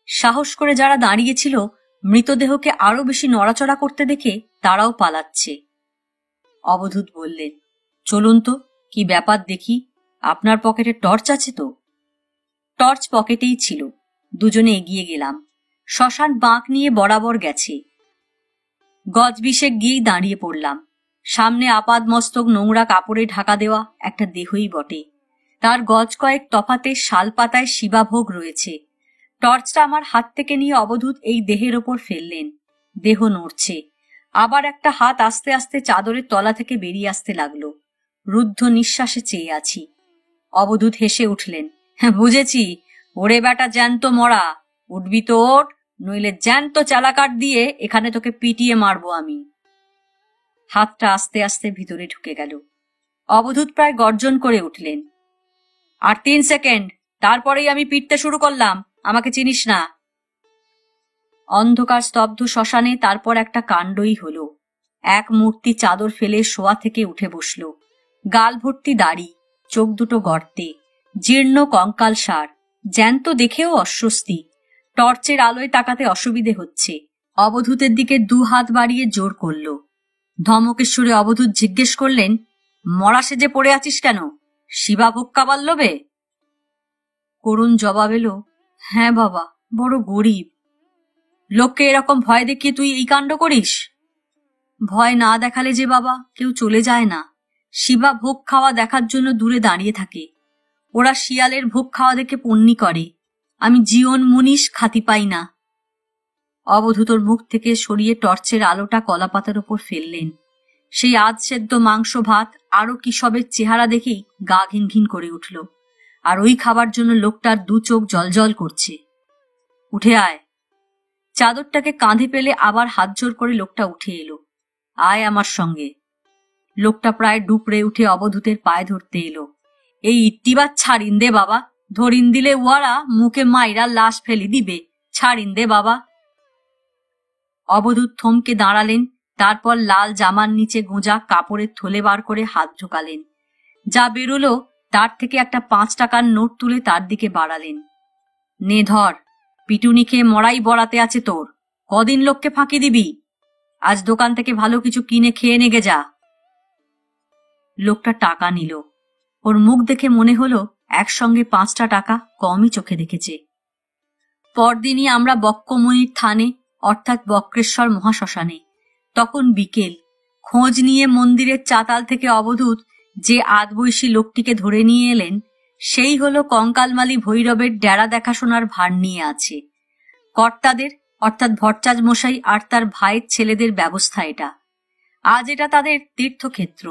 সাহস করে যারা দাঁড়িয়েছিল মৃতদেহকে আরো বেশি নড়াচড়া করতে দেখে তারাও পালাচ্ছে। অবধূত বললেন, চলুন তো কি ব্যাপার দেখি। আপনার পকেটে টর্চ আছে তো? টর্চ পকেটেই ছিল। দুজনে এগিয়ে গেলাম। শ্মশান বাঁক নিয়ে বরাবর গেছে। গজ 20 গিয়েই দাঁড়িয়ে পড়লাম। সামনে আপাদমস্তক নোংরা কাপড়ে ঢাকা দেওয়া একটা দেহই বটে। তার গজ কয়েক তফাতে শালপাতায় শিবাভোগ রয়েছে। টর্চটা আমার হাত থেকে নিয়ে অবধূত এই দেহের ওপর ফেললেন। দেহ নড়ছে। আবার একটা হাত আস্তে আস্তে চাদরের তলা থেকে বেরিয়ে আসতে লাগলো। রুদ্ধ নিঃশ্বাসে চেয়ে আছি। অবধূত হেসে উঠলেন, বুঝেছি, ওরে বেটা জ্যান্ত মরা, উঠবি তো ওঠ, নইলে জ্যান্ত চালাকাট দিয়ে এখানে তোকে পিটিয়ে মারবো আমি। হাতটা আস্তে আস্তে ভিতরে ঢুকে গেল। অবধূত প্রায় গর্জন করে উঠলেন, আর 3 সেকেন্ড, তারপরেই আমি পিটতে শুরু করলাম, আমাকে চিনিস না। অন্ধকার স্তব্ধ শ্মশানে তারপর একটা কাণ্ডই হলো। এক মূর্তি চাদর ফেলে শোয়া থেকে উঠে বসল। গাল ভর্তি দাড়ি, চোখ দুটো গর্তে, জীর্ণ কঙ্কালসার, জ্যান্ত দেখেও অস্বস্তি। টর্চের আলোয় তাকাতে অসুবিধে হচ্ছে। অবধূতের দিকে 2 হাত বাড়িয়ে জোর করল। ধমকের সুরে অবধূত জিজ্ঞেস করলেন, মরা সেজে পড়ে আছিস কেন? শিবা ভোগ খাবার লোভে? করুণ জবাব এলো, হ্যাঁ বাবা, বড় গরিব। লোককে এরকম ভয় দেখিয়ে তুই এই কাণ্ড করিস? ভয় না দেখালে যে বাবা কেউ চলে যায় না। শিবা ভোগ খাওয়া দেখার জন্য দূরে দাঁড়িয়ে থাকে। ওরা শিয়ালের ভোগ খাওয়া দেখে পুণ্যি করে। আমি জীবন মুনিশ খাতি পাই না। অবধূতর মুখ থেকে সরিয়ে টর্চের আলোটা কলাপাতার ওপর ফেললেন। সেই আধ সেদ্ধ মাংস ভাত আরো কিসবের চেহারা দেখেই গা ঘিন ঘিন করে উঠল। আর ওই খাবার জন্য লোকটার 2 চোখ জলজল করছে। উঠে আয়। চাদরটাকে কাঁধে পেলে আবার হাত জোর করে লোকটা উঠে এলো। আয় আমার সঙ্গে। লোকটা প্রায় ডুকরে উঠে অবধূতের পায়ে ধরতে এলো। এই ইট্টিবার ছাড়িন দে বাবা, ধরিন দিলে ওয়ারা মুখে মাইরা লাশ ফেলি দিবে, ছাড়িন দে বাবা। অবধূত থমকে দাঁড়ালেন। তারপর লাল জামার নিচে গোঁজা কাপড়ের থলে বার করে হাত ঢোকালেন। যা বেরোলো তার থেকে একটা 5 টাকার নোট তুলে তার দিকে বাড়ালেন। নে ধর, পিটুনি খেয়ে মরাই বড়াতে আছে তোর। কদিন লোককে ফাঁকি দিবি? আজ দোকান থেকে ভালো কিছু কিনে খেয়ে নেগে যা। লোকটা টাকা নিল। ওর মুখ দেখে মনে হলো একসঙ্গে 5টা টাকা কমই চোখে দেখেছে। পরদিনই আমরা বক্কমণির থানে অর্থাৎ বক্রেশ্বর মহাশ্মশানে। তখন বিকেল। খোঁজ নিয়ে মন্দিরের চাতাল থেকে অবধূত যে আধবয়সী লোকটিকে ধরে নিয়ে এলেন, সেই হলো কঙ্কালমালী ভৈরবের ডেরা দেখাশোনার ভার নিয়ে আছে। কর্তাদের অর্থাৎ ভট্টাচ মশাই আর তার ভাইয়ের ছেলেদের ব্যবস্থা এটা। আজ এটা তাদের তীর্থক্ষেত্র।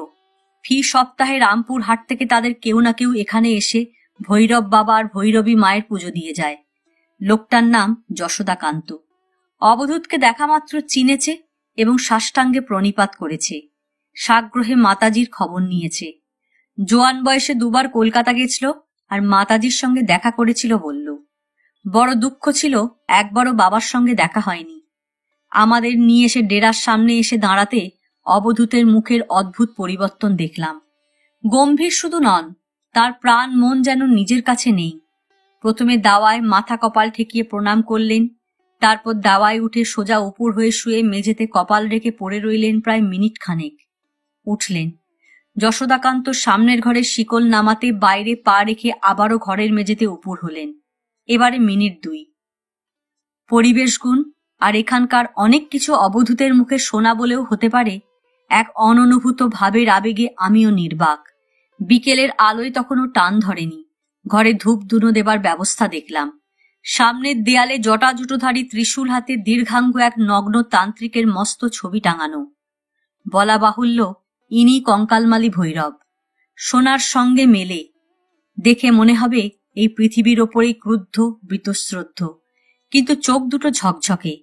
ফি সপ্তাহে রামপুর হাট থেকে তাদের কেউ না কেউ এখানে এসে ভৈরব বাবা আর ভৈরবী মায়ের পুজো দিয়ে যায়। লোকটার নাম যশোদাকান্ত। অবধূতকে দেখা মাত্র চিনেছে এবং সাষ্টাঙ্গে প্রণিপাত করেছে। সাগ্রহে মাতাজির খবর নিয়েছে। জোয়ান বয়সে 2 বার কলকাতা গেছিল আর মাতাজির সঙ্গে দেখা করেছিল বলল। বড় দুঃখ ছিল একবারও বাবার সঙ্গে দেখা হয়নি। আমাদের নিয়ে এসে ডেরার সামনে এসে দাঁড়াতে অবধূতের মুখের অদ্ভুত পরিবর্তন দেখলাম। গম্ভীর শুধু নন, তার প্রাণ মন যেন নিজের কাছে নেই। প্রথমে দাওয়ায় মাথা কপাল ঠেকিয়ে প্রণাম করলেন। তারপর দাওয়ায় উঠে সোজা উপর হয়ে শুয়ে মেঝেতে কপাল রেখে পড়ে রইলেন প্রায় মিনিট খানেক। উঠলেন। যশোদাকান্ত সামনের ঘরের শিকল নামাতে বাইরে পা রেখে আবারও ঘরের মেঝেতে উপর হলেন। এবারে মিনিট 2। পরিবেশ গুণ আর এখানকার অনেক কিছু অবধূতের মুখে শোনা বলেও হতে পারে এক অননুভূত ভাবের আবেগে আমিও নির্বাক। বিকেলের আলোয় তখনও টান ধরেনি। ঘরে ধূপ ধুনো দেবার ব্যবস্থা দেখলাম। সামনের দেয়ালে জটাজুটোধারী ত্রিশূল হাতে দীর্ঘাঙ্গ এক নগ্ন তান্ত্রিকের মস্ত ছবি টাঙানো। বলা বাহুল্য ইনি কঙ্কালমালী ভৈরব। সোনার সঙ্গে মেলে। দেখে মনে হবে এই পৃথিবীর ওপরেই ক্রুদ্ধ বীতশ্রদ্ধ, কিন্তু চোখ দুটো ঝকঝকে।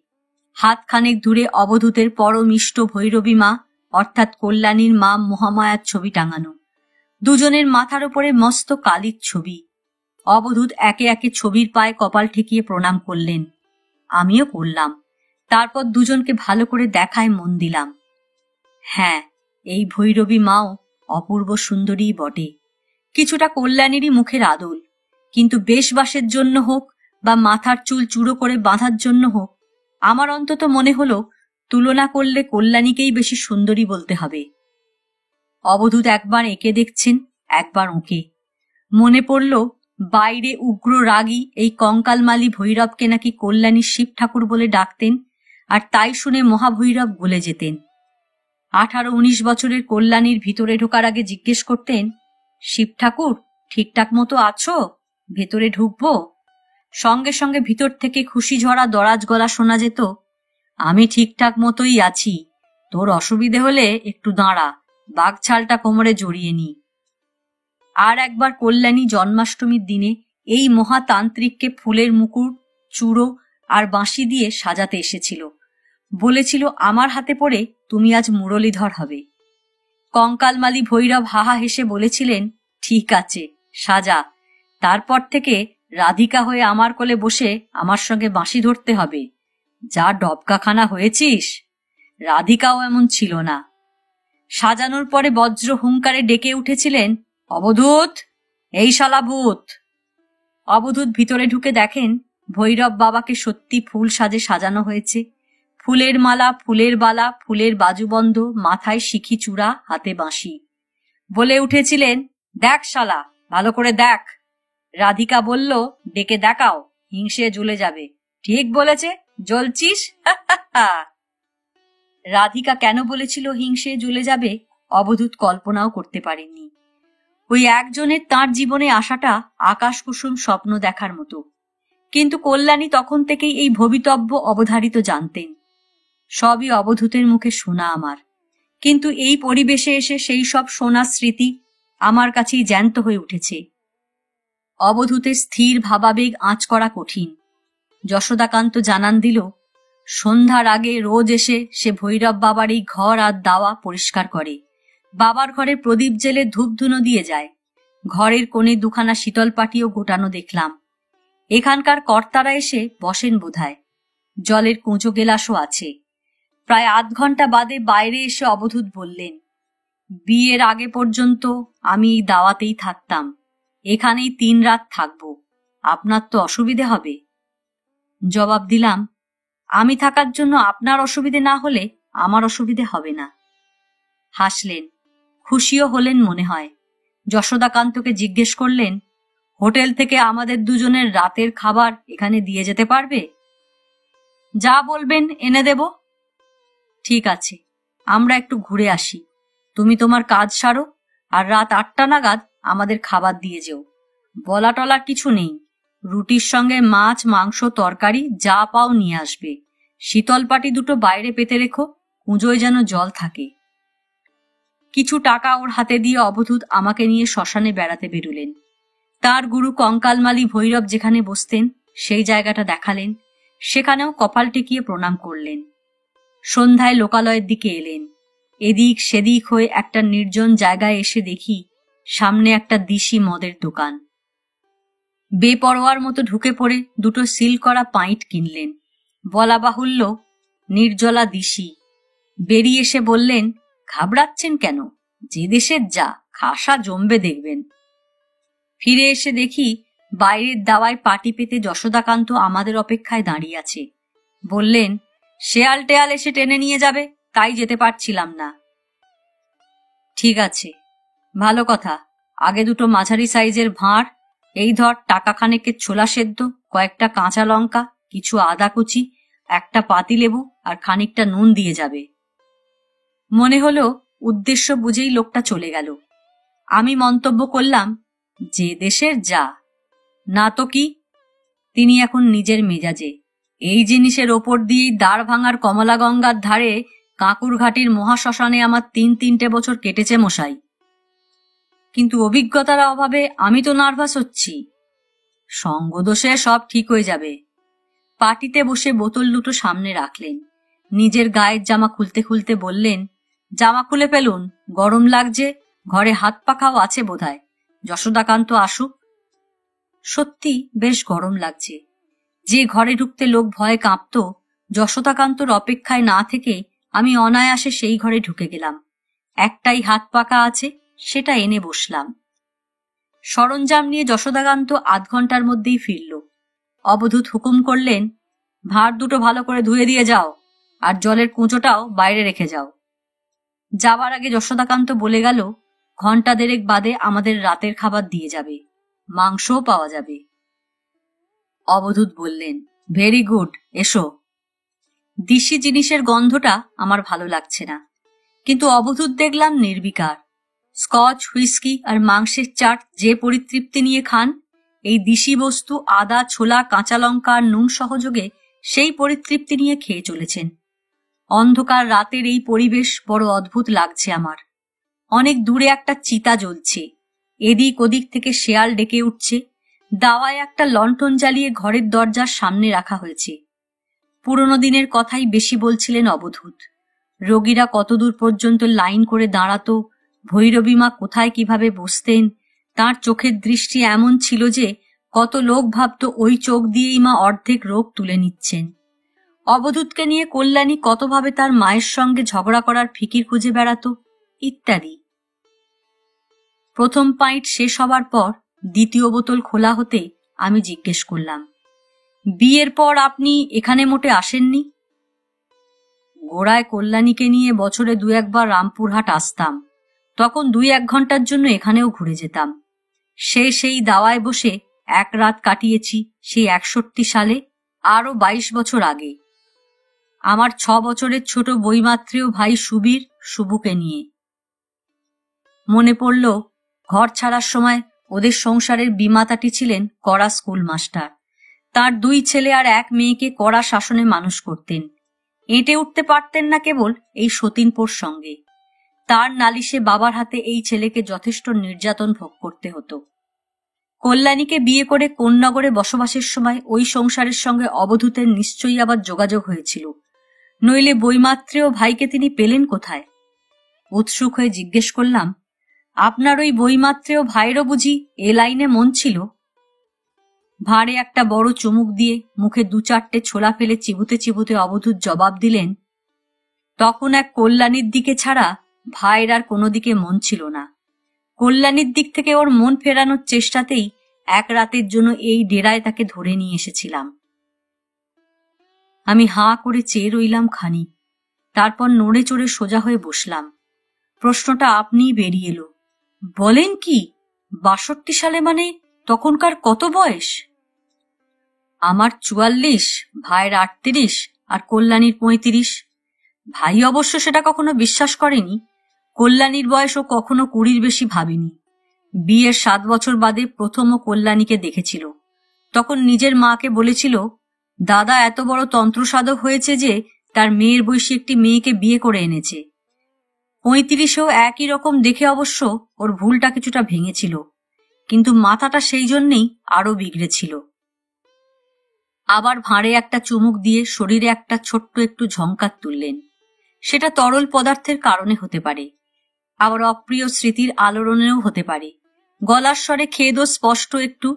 হাতখানেক দূরে অবধূতের পরমিষ্ট ভৈরবী মা অর্থাৎ কল্যাণীর মা মহামায়ার ছবি টাঙানো। দুজনের মাথার ওপরে মস্ত কালির ছবি। অবধূত একে একে ছবির পায়ে কপাল ঠেকিয়ে প্রণাম করলেন। আমিও করলাম। তারপর দুজনকে ভালো করে দেখায় মন দিলাম। হ্যাঁ, এই ভৈরবী মাও অপূর্ব সুন্দরী বটে। কিছুটা কল্যাণীরই মুখের আদল, কিন্তু বেশবাসের জন্য হোক বা মাথার চুল চূড়ো করে বাঁধার জন্য হোক, আমার অন্তত মনে হলো তুলনা করলে কল্যাণীকেই বেশি সুন্দরী বলতে হবে। অবধূত একবার এঁকে দেখছেন, একবার ওঁকে। মনে পড়ল বাইরে উগ্র রাগী এই কঙ্কালমালী ভৈরবকে নাকি কল্যাণী শিব ঠাকুর বলে ডাকতেন, আর তাই শুনে মহাভৈরব গলে যেতেন। 18-19 বছরের কল্যাণীর ভিতরে ঢোকার আগে জিজ্ঞেস করতেন, শিব ঠাকুর ঠিকঠাক মতো আছো? ভেতরে ঢুকবো? সঙ্গে সঙ্গে ভিতর থেকে খুশি ঝরা দরাজ গলা শোনা যেত, আমি ঠিকঠাক মতোই আছি, তোর অসুবিধে হলে একটু দাঁড়া, বাঘছালটা কোমরে জড়িয়ে নি। আর একবার কল্যাণী জন্মাষ্টমীর দিনে এই মহাতান্ত্রিককে ফুলের মুকুট, চূড়ো আর বাঁশি দিয়ে সাজাতে এসেছিল। বলেছিল আমার হাতে পড়ে তুমি আজ মুরলীধর হবে। কঙ্কালমালী ভৈরব হাহা হেসে বলেছিলেন, ঠিক আছে, সাজা। তারপর থেকে রাধিকা হয়ে আমার কোলে বসে আমার সঙ্গে বাঁশি ধরতে হবে। যা ডবকাখানা হয়েছিস। রাধিকাও এমন ছিল না। সাজানোর পরে বজ্র হুঙ্কারে ডেকে উঠেছিলেন, অবধূত, এই শালা ভূত। অবধূত ভিতরে ঢুকে দেখেন ভৈরব বাবাকে সত্যি ফুল সাজে সাজানো হয়েছে। ফুলের মালা, ফুলের বালা, ফুলের বাজুবন্ধ, মাথায় শিখি চূড়া, হাতে বাঁশি। বলে উঠেছিলেন, দেখ শালা, ভালো করে দেখ। রাধিকা বলল, ডেকে দেখাও, হিংসে জ্বলে যাবে। ঠিক বলেছে, জ্বলছিস। রাধিকা কেন বলেছিল হিংসে জ্বলে যাবে, অবধূত কল্পনাও করতে পারেননি। ওই একজনের তাঁর জীবনে আসাটা আকাশ কুসুম স্বপ্ন দেখার মতো। কিন্তু কল্যাণী তখন থেকেই এই ভবিতব্য অবধারিত জানতেন। সবই অবধূতের মুখে শোনা আমার, কিন্তু এই পরিবেশে এসে সেই সব শোনা স্মৃতি আমার কাছেই জ্যান্ত হয়ে উঠেছে। অবধূতের স্থির ভাবাবেগ আঁচ করা কঠিন। যশোদাকান্ত জানান দিল, সন্ধ্যার আগে রোজ এসে সে ভৈরব বাবার এই ঘর আর দাওয়া পরিষ্কার করে। বাবার ঘরে প্রদীপ জেলে ধূপধুনো দিয়ে যায়। ঘরের কোণে দুখানা শীতল পাটিও গোটানো দেখলাম। এখানকার কর্তারা এসে বসেন বোধহয়। জলের কুঁজো গেলাসও আছে। প্রায় আধ ঘন্টা বাদে বাইরে এসে অবধূত বললেন, বিয়ের আগে পর্যন্ত আমি এই দাওয়াতেই থাকতাম, এখানেই 3 রাত থাকব, আপনার তো অসুবিধে হবে। জবাব দিলাম, আমি থাকার জন্য আপনার অসুবিধে না হলে আমার অসুবিধে হবে না। হাসলেন, খুশিও হলেন মনে হয়। যশোদাকান্তকে জিজ্ঞেস করলেন, হোটেল থেকে আমাদের দুজনের রাতের খাবার এখানে দিয়ে যেতে পারবে? যা বলবেন এনে দেব। ঠিক আছে, আমরা একটু ঘুরে আসি। তুমি তোমার কাজ সারো, আর রাত 8টা নাগাদ আমাদের খাবার দিয়ে যেও। বলা টলা কিছু নেই। রুটির সঙ্গে মাছ, মাংস, তরকারি যা পাও নিয়ে আসবে। শীতল পাটি দুটো বাইরে পেতে রেখো, কুঁজোয় যেন জল থাকে। কিছু টাকা ওর হাতে দিয়ে অবধূত আমাকে নিয়ে শ্মশানে বেড়াতে বেরুলেন। তার গুরু কঙ্কালমালী ভৈরব যেখানে বসতেন সেই জায়গাটা দেখালেন। সেখানেও কপাল টেকিয়ে প্রণাম করলেন। সন্ধ্যায় লোকালয়ের দিকে এলেন। এদিক সেদিক হয়ে একটা নির্জন জায়গায় এসে দেখি সামনে একটা দিশি মদের দোকান। বেপরোয়ার মতো ঢুকে পড়ে দুটো সিল করা পাইট কিনলেন। বলা বাহুল্য, নির্জলা দিশি। বেরিয়ে এসে বললেন, ঘাবড়াচ্ছেন কেন? যে দেশের যা, খাসা জমবে দেখবেন। ফিরে এসে দেখি বাইরের দাওয়ায় পাটি পেতে যশোদাকান্ত আমাদের অপেক্ষায় দাঁড়িয়ে আছে। বললেন, শেয়াল টেয়াল এসে টেনে নিয়ে যাবে, তাই যেতে পারছিলাম না। ঠিক আছে, ভালো কথা। আগে দুটো মাঝারি সাইজের ভাঁড়, এই ধর টাকা খানেকের ছোলা সেদ্ধ, কয়েকটা কাঁচা লঙ্কা, কিছু আদা কুচি, একটা পাতিলেবু আর খানিকটা নুন দিয়ে যাবে। মনে হলো উদ্দেশ্য বুঝেই লোকটা চলে গেল। আমি মন্তব্য করলাম, যে দেশের যা। না তো কি। তিনি এখন নিজের মেজাজে। এই জিনিসের ওপর দিয়েই দাঁড় ভাঙার কমলা গঙ্গার ধারে কাঁকুরঘাটির মহাশ্মশানে আমার 3 বছর কেটেছে মশাই। কিন্তু অভিজ্ঞতার অভাবে আমি তো নার্ভাস হচ্ছি। সঙ্গদোষে সব ঠিক হয়ে যাবে। পার্টিতে বসে বোতল দুটো সামনে রাখলেন। নিজের গায়ের জামা খুলতে খুলতে বললেন, জামা খুলে ফেলুন, গরম লাগছে, ঘরে হাত পাখাও আছে বোধহয়। যশোদাকান্ত আসুক। সত্যি বেশ গরম লাগছে। যে ঘরে ঢুকতে লোক ভয়ে কাঁপত, যশোদাকান্তর অপেক্ষায় না থেকে আমি অনায়াসে সেই ঘরে ঢুকে গেলাম। একটাই হাত পাকা আছে, সেটা এনে বসলাম। সরঞ্জাম নিয়ে যশোদাকান্ত আধ ঘন্টার মধ্যেই ফিরল। অবধূত হুকুম করলেন, ভাঁড় দুটো ভালো করে ধুয়ে দিয়ে যাও, আর জলের কুঁচোটাও বাইরে রেখে যাও। যাবার আগে যশোদাকান্ত বলে গেল, ঘন্টা দেড়েক বাদে আমাদের রাতের খাবার দিয়ে যাবে, মাংসও পাওয়া যাবে। অবধূত বললেন, ভেরি গুড, এসো। দিশি জিনিসের গন্ধটা আমার ভালো লাগছে না, কিন্তু অবধূত দেখলাম নির্বিকার। স্কচ, হুইস্কি আর মাংসের চাট যে পরিতৃপ্তি নিয়ে খান, এই দিশি বস্তু আদা, ছোলা, কাঁচা লঙ্কা আর নুন সহযোগে সেই পরিতৃপ্তি নিয়ে খেয়ে চলেছেন। অন্ধকার রাতের এই পরিবেশ বড় অদ্ভুত লাগছে আমার। অনেক দূরে একটা চিতা জ্বলছে, এদিক ওদিক থেকে শেয়াল ডেকে উঠছে। দাওয়ায় একটা লণ্ঠন জ্বালিয়ে ঘরের দরজার সামনে রাখা হয়েছে। পুরনো দিনের কথাই বেশি বলছিলেন অবধূত। রোগীরা কতদূর পর্যন্ত লাইন করে দাঁড়াতো, ভৈরবীমা কোথায় কিভাবে বসতেন, তার চোখের দৃষ্টি এমন ছিল যে কত লোক ভাবত ওই চোখ দিয়েই মা অর্ধেক রোগ তুলে নিচ্ছেন। অবধূতকে নিয়ে কল্যাণী কতভাবে তার মায়ের সঙ্গে ঝগড়া করার ফিকির খুঁজে বেড়াতো, ইত্যাদি। প্রথম পাইট শেষ হবার পর দ্বিতীয় বোতল খোলা হতে আমি জিজ্ঞেস করলাম, বিয়ের পর আপনি এখানে মোটে আসেননি? গোড়ায় কল্যাণীকে নিয়ে বছরে 2-1 বার রামপুরহাট আসতাম, তখন 2-1 ঘন্টার জন্য এখানেও ঘুরে যেতাম। সেই দাওয়ায় বসে এক রাত কাটিয়েছি সেই 61 সালে, আরো 22 বছর আগে, আমার 6 বছরের ছোট বৈমাত্রেয় ভাই সুবীর শুভুকে নিয়ে। মনে পড়ল ঘর ছাড়ার সময় ওদের সংসারের বিমাতাটি ছিলেন কড়া স্কুল মাস্টার। তার 2 ছেলে আর 1 মেয়েকে কড়া শাসনে মানুষ করতেন। এঁটে উঠতে পারতেন না কেবল এই সতীনপোর সঙ্গে। তার নালিশে বাবার হাতে এই ছেলেকে যথেষ্ট নির্যাতন ভোগ করতে হতো। কল্যাণীকে বিয়ে করে কোন্নগরে বসবাসের সময় ওই সংসারের সঙ্গে অবধূতের নিশ্চয়ই আবার যোগাযোগ হয়েছিল, নইলে বৈমাত্রেয় ভাইকে তিনি পেলেন কোথায়? উৎসুক হয়ে জিজ্ঞেস করলাম, আপনার ওই বৈমাত্রেয় ভাইয়েরও বুঝি এ লাইনে মন ছিল? ভাঁড়ে একটা বড় চুমুক দিয়ে মুখে 2-4টে ছোলা ফেলে চিবুতে চিবুতে অবধূত জবাব দিলেন, তখন এক কল্যাণীর দিকে ছাড়া ভাইয়ের আর কোনো দিকে মন ছিল না। কল্যাণীর দিক থেকে ওর মন ফেরানোর চেষ্টাতেই এক রাতের জন্য এই ডেরায় তাকে ধরে নিয়ে এসেছিলাম। আমি হাঁ করে চেয়ে রইলাম খানিক, তারপর নড়ে চড়ে সোজা হয়ে বসলাম। প্রশ্নটা আপনিই বেরিয়ে এলো, বলেন কি 62 সালে মানে তখনকার কত বয়স? আমার 44, ভাইয়ের 38 আর কল্যাণীর 35। ভাই অবশ্য সেটা কখনো বিশ্বাস করেনি। কল্যাণীর বয়স ও কখনো 20-র বেশি ভাবেনি। বিয়ের 7 বছর বাদে প্রথম ও কল্যাণীকে দেখেছিল। তখন নিজের মাকে বলেছিল, দাদা এত বড় তন্ত্রসাধক হয়েছে যে তার মেয়ের বয়সী একটি মেয়েকে বিয়ে করে এনেছে। 35-এও একই রকম দেখে অবশ্য ওর ভুলটা কিছুটা ভেঙেছিল, কিন্তু মাথাটা সেই জন্যেই আরো বিগড়েছিল। আবার ভাঁড়ে একটা চুমুক দিয়ে শরীরে একটা ছোট্ট একটু ঝংকার তুললেন। সেটা তরল পদার্থের কারণে হতে পারে, আবার অপ্রিয় স্মৃতির আলোড়নেও হতে পারে। গলার স্বরে খেদও স্পষ্ট একটু,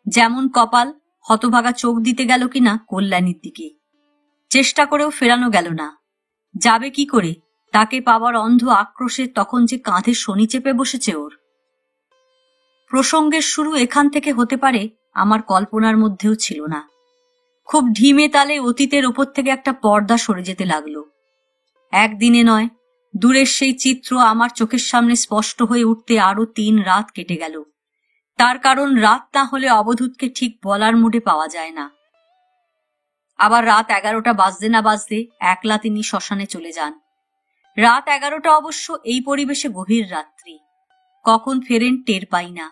যেমন কপাল। হতভাগা চোখ দিতে গেল কিনা কল্যাণীর দিকে, চেষ্টা করেও ফেরানো গেল না। যাবে কি করে? তাকে পাবার অন্ধ আক্রোশে তখন যে কাঁধে শনি চেপে বসেছে ওর। প্রসঙ্গের শুরু এখান থেকে হতে পারে আমার কল্পনার মধ্যেও ছিল না। খুব ঢিমে তালে অতীতের ওপর থেকে একটা পর্দা সরে যেতে লাগলো। একদিনে নয়, দূরের সেই চিত্র আমার চোখের সামনে স্পষ্ট হয়ে উঠতে আরো 3 রাত কেটে গেল। তার কারণ রাত না হলে অবধূতকে ঠিক বলার মুডে পাওয়া যায় না। আবার রাত 11টা বাজতে না বাজতে একলা তিনি শ্মশানে চলে যান। রাত 11টা অবশ্য এই পরিবেশে গভীর রাত্রি। কখন ফেরেন টের পাই না।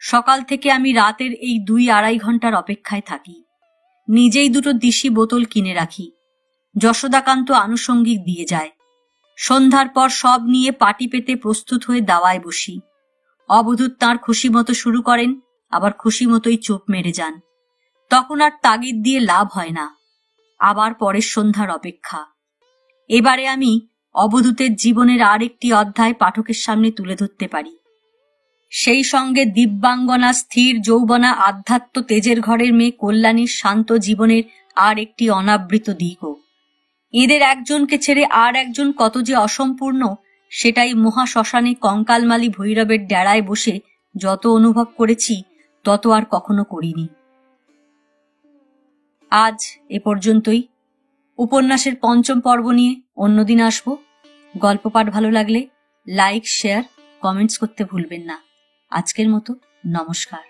সকাল থেকে আমি রাতের এই 2-2.5 ঘন্টার অপেক্ষায় থাকি। নিজেই 2টো দিশি বোতল কিনে রাখি। যশোদাকান্ত আনুষঙ্গিক দিয়ে যায়। সন্ধ্যার পর সব নিয়ে পাটি পেতে প্রস্তুত হয়ে দাওয়ায় বসি। অবধূত তাঁর খুশি মতো শুরু করেন, আবার খুশি মতোই চোপ মেরে যান। তখন আর তাগিদ দিয়ে লাভ হয় না। আবার পরের সন্ধ্যার অপেক্ষা। এবারে আমি অবধূতের জীবনের আর একটি অধ্যায় পাঠকের সামনে তুলে ধরতে পারি। সেই সঙ্গে দিব্যাঙ্গনা, স্থির যৌবনা, আধ্যাত্ম তেজের ঘরের মেয়ে কল্যাণীর শান্ত জীবনের আর একটি অনাবৃত দিকও। এদের একজনকে ছেড়ে আর একজন কত যে অসম্পূর্ণ, সেটাই মহাশ্মশানে কঙ্কালমালী ভৈরবের ডেরায় বসে যত অনুভব করেছি তত আর কখনো করিনি। আজ এ পর্যন্তই। উপন্যাসের 5ম পর্ব নিয়ে অন্যদিন আসব। গল্প পাঠ ভালো লাগলে লাইক, শেয়ার, কমেন্টস করতে ভুলবেন না। আজকের মতো নমস্কার।